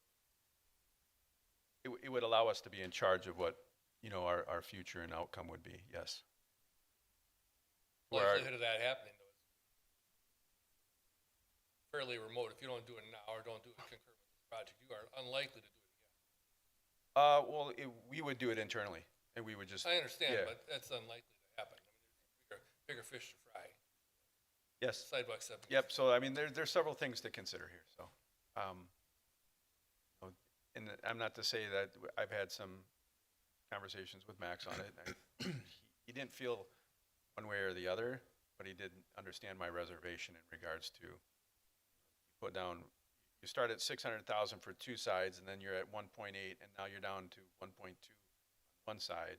It would allow us to be in charge of what, our future and outcome would be, yes. Where our- Likelihood of that happening though is fairly remote. If you don't do it now or don't do it concurrent with this project, you are unlikely to do it again. Well, we would do it internally, and we would just. I understand, yeah. but that's unlikely to happen. I mean, there's bigger fish to fry. Yes. Sidewalk stuff. Yep, so I mean, there's several things to consider here, so. And I'm not to say that I've had some conversations with Max on it. He didn't feel one way or the other, but he did understand my reservation in regards to put down, you start at 600,000 for two sides, and then you're at 1.8, and now you're down to 1.2 on one side,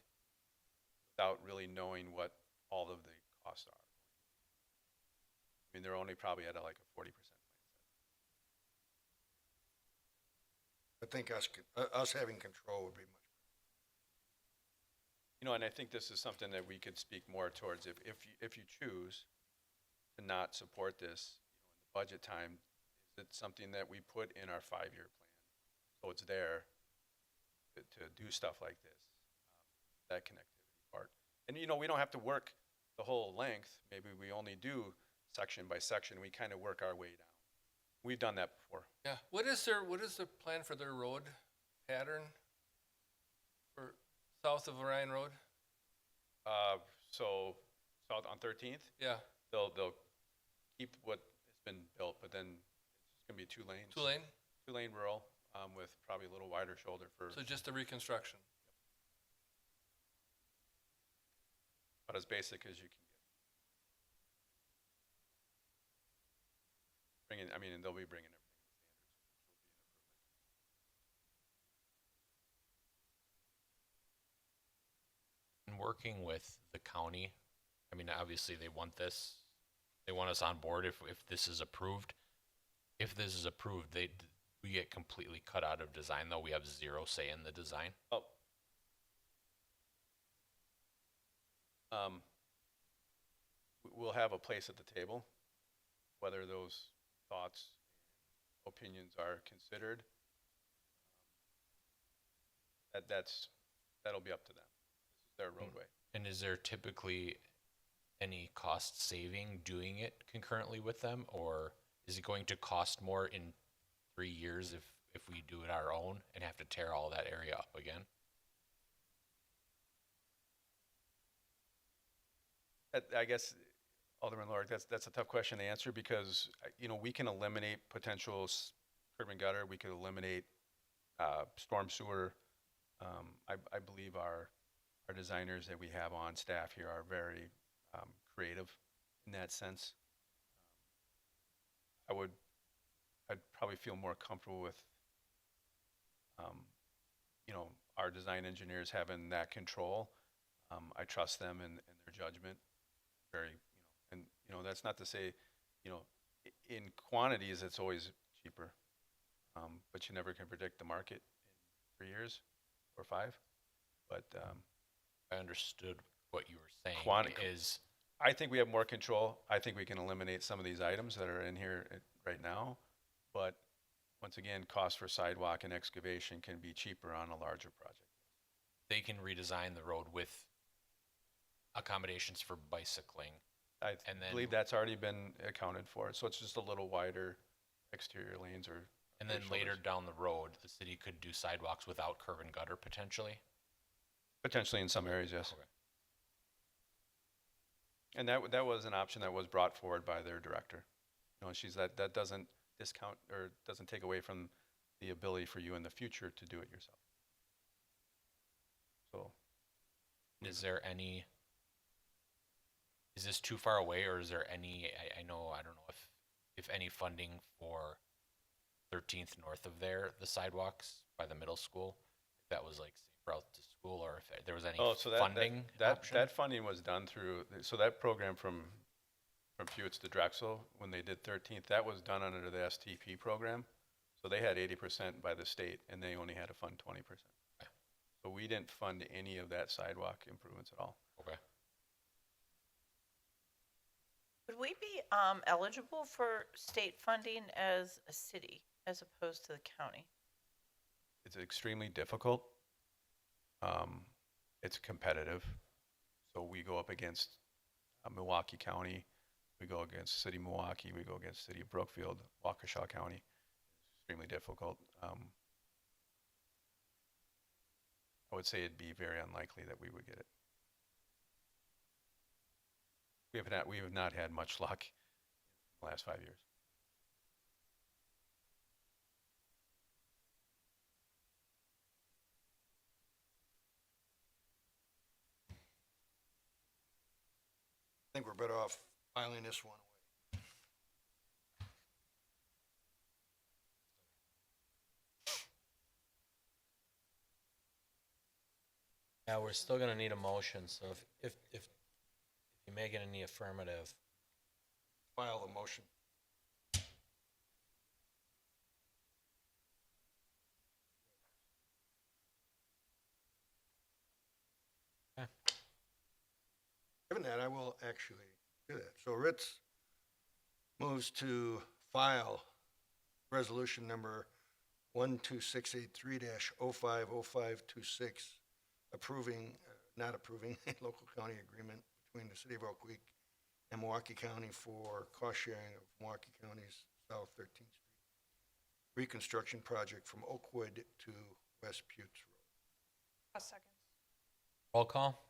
without really knowing what all of the costs are. I mean, they're only probably at like a 40%. I think us having control would be much. And I think this is something that we could speak more towards. If you choose to not support this, in the budget time, is it something that we put in our 5-year plan? So it's there to do stuff like this, that connectivity part. And, we don't have to work the whole length. Maybe we only do section by section. We kind of work our way down. We've done that before. Yeah. What is the plan for their road pattern for south of Orion Road? So south on 13th, Yeah, they'll keep what has been built, but then it's gonna be 2 lanes. 2-lane? 2-lane rural, with probably a little wider shoulder for, So just a reconstruction. about as basic as you can get. And they'll be bringing everything to standards, which will be an improvement. And working with the county, I mean, obviously they want us on board if this is approved. If this is approved, we get completely cut out of design, though. We have zero say in the design. Oh. We'll have a place at the table, whether those thoughts, opinions are considered. That'll be up to them. This is their roadway. And is there typically any cost saving doing it concurrently with them, or is it going to cost more in 3 years if we do it our own and have to tear all that area up again? I guess, Alderman Lorik, that's a tough question to answer, because, we can eliminate potential curb and gutter, we could eliminate storm sewer. I believe our designers that we have on staff here are very creative in that sense. I'd probably feel more comfortable with, our design engineers having that control. I trust them in their judgment. That's not to say, in quantities, it's always cheaper. But you never can predict the market in 3 years or 5. But I understood what you were saying. Is I think we have more control. I think we can eliminate some of these items that are in here right now. But once again, cost for sidewalk and excavation can be cheaper on a larger project. they can redesign the road with accommodations for bicycling. I And then- believe that's already been accounted for, so it's just a little wider exterior lanes or. And then or later shoulders. down the road, the city could do sidewalks without curb and gutter potentially. Potentially in some areas, yes. Okay. And that was an option that was brought forward by their director. You know, that doesn't discount or doesn't take away from the ability for you in the future to do it yourself. So, Is this too far away, or is there any, I know, I don't know if any funding for 13th north of there, the sidewalks by the middle school, if that was like safe route to school, or if there was any so funding option? that funding was done through, so that program from Pewitz to Drexel, when they did 13th, that was done under the STP program. So they had 80% by the state, and they only had to fund 20%. Okay. So we didn't fund any of that sidewalk improvements at all. Okay. Would we be eligible for state funding as a city as opposed to the county? It's extremely difficult. It's competitive. So we go up against Milwaukee County, we go against City of Milwaukee, we go against City of Brookfield, Waukesha County. Extremely difficult. I would say it'd be very unlikely that we would get it. We have not had much luck in the last 5 years. I think we're better off filing this one away. Yeah, we're still gonna need a motion, so if you make it in the affirmative, File the motion. Okay. Given that, I will actually do that. So Ritz moves to file resolution number 12683-050526, approving, not approving, a local county agreement between the city of Oak Creek and Milwaukee County for cost sharing of Milwaukee County's South 13th Street reconstruction project from Oakwood to West Putes Road. A second. roll call?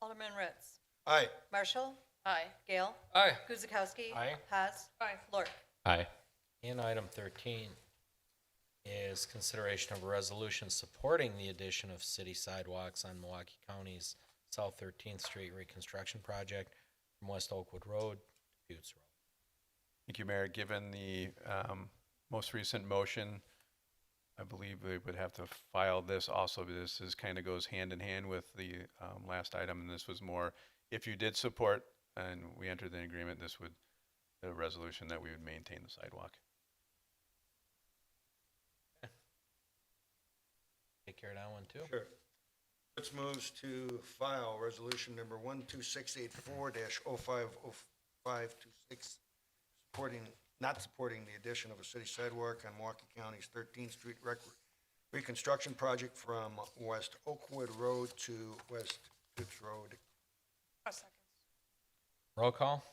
Alderman Ritz. Aye. Marshall. Aye. Gale. Aye. Guzekowski. Aye. Haas. Aye. Lorick. Aye. And item 13 is consideration of a resolution supporting the addition of city sidewalks on Milwaukee County's South 13th Street reconstruction project from West Oakwood Road to Buttes Road. Thank you, Mayor. Given the most recent motion, I believe we would have to file this also. This is kind of goes hand in hand with the last item, and this was more, if you did support and we entered the agreement, this would, the resolution that we would maintain the sidewalk. Take care of that one too. Sure. Ritz moves to file resolution number 12684-050526, not supporting the addition of a city sidewalk on Milwaukee County's 13th Street reconstruction project from West Oakwood Road to West Putes Road. A second. Roll call?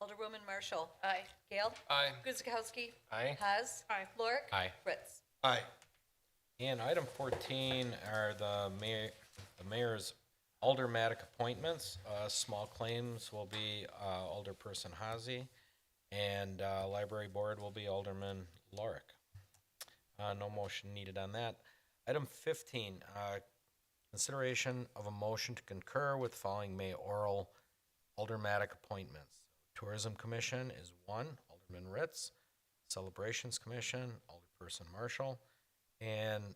Alderwoman Marshall. Aye. Gale. Aye. Guzekowski. Aye. Haas. Aye. Lorick. Aye. Ritz. Aye. And item 14 are the mayor's aldermanic appointments. Small claims will be Alderperson Hazy, and library board will be Alderman Lorick. No motion needed on that. Item 15, consideration of a motion to concur with the following mayoral aldermanic appointments. Tourism Commission is 1, Alderman Ritz. Celebrations Commission, Alderperson Marshall. And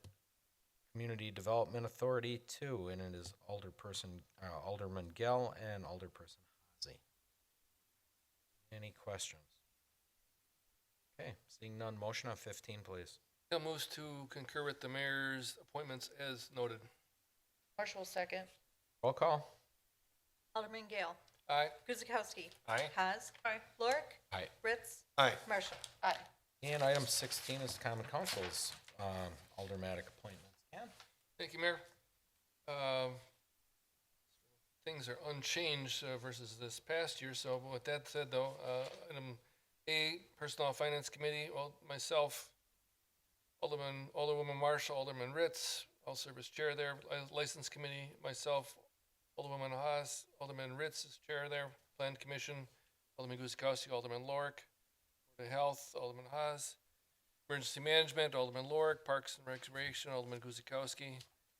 Community Development Authority 2, and it is Alderman Gell and Alderperson Hazy. Any questions? Okay, seeing none, motion on 15, please. Gale moves to concur with the mayor's appointments as noted. Marshall second. Roll call? Alderman Gale. Aye. Guzekowski. Aye. Haas. Aye. Lorick. Aye. Ritz. Aye. Marshall. Aye. And item 16 is Common Council's aldermanic appointments. Ken? Thank you, Mayor. things are unchanged versus this past year. So with that said, though, item A, Personnel Finance Committee, well, myself, Alderwoman Marshall, Alderman Ritz, I'll serve as chair there. License Committee, myself, Alderwoman Haas, Alderman Ritz is chair there. Plan Commission, Alderman Guzekowski, Alderman Lorik. Board of Health, Alderman Haas. Emergency Management, Alderman Lorik. Parks and Recreation, Alderman Guzekowski.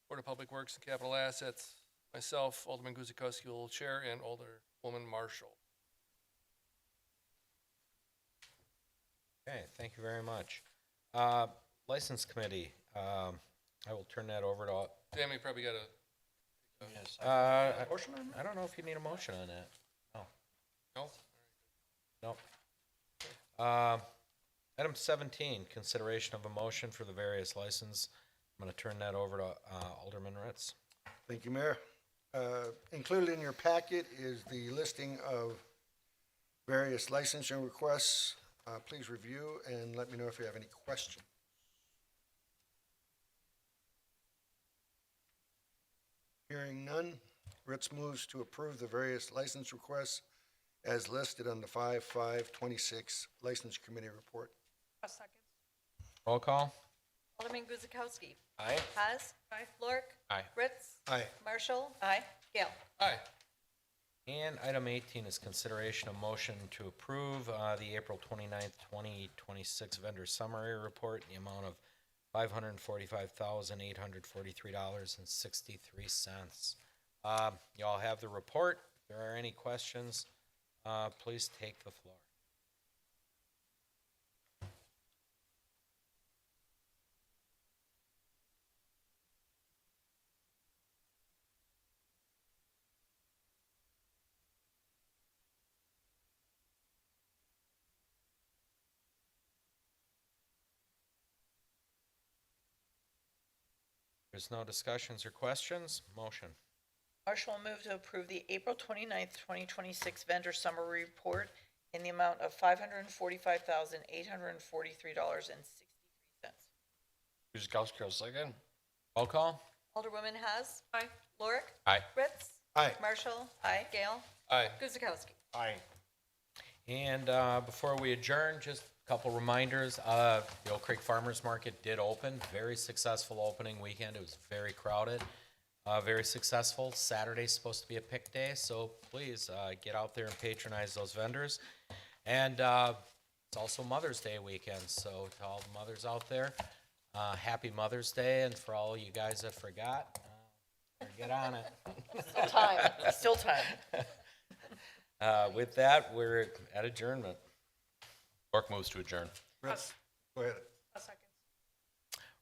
Board of Public Works and Capital Assets, myself, Alderman Guzekowski will chair, and Alderwoman Marshall. Okay, thank you very much. License Committee, I will turn that over to, Tammy probably got a, I don't know if you need a motion on that. no? Nope. Item 17, consideration of a motion for the various license. I'm going to turn that over to Alderman Ritz. Thank you, Mayor. Included in your packet is the listing of various licensing requests. Please review and let me know if you have any questions. Hearing none, Ritz moves to approve the various license requests as listed on the 5/5/26 License Committee report. A second. Roll call. Alderman Guzekowski. Aye. Haas. Aye. Lorik. Aye. Ritz. Aye. Marshall. Aye. Gale. Aye. And item 18 is consideration of motion to approve the April 29th, 2026 vendor summary report in the amount of $545,843.63. You all have the report. If there are any questions, please take the floor. There's no discussions or questions. Motion. Marshall will move to approve the April 29th, 2026 vendor summary report in the amount of $545,843.63. Guzekowski will second. Roll call. Alderwoman Haas. Aye. Lorik. Aye. Ritz. Aye. Marshall. Aye. Gale. Aye. Guzekowski. Aye. And before we adjourn, just a couple reminders. The Oak Creek Farmers Market did open. Very successful opening weekend. It was very crowded, very successful. Saturday's supposed to be a pick day, so please get out there and patronize those vendors. And it's also Mother's Day weekend, so to all the mothers out there, happy Mother's Day. And for all you guys that forgot, get on it. Still time, still time. With that, we're at adjournment. Lorik moves to adjourn. Ritz, go ahead. A second.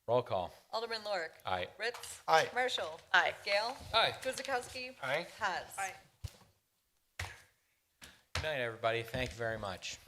Roll call. Alderman Lorik. Aye. Ritz. Aye. Marshall. Aye. Gale. Aye. Guzekowski. Aye. Haas. Aye. Good night, everybody. Thank you very much.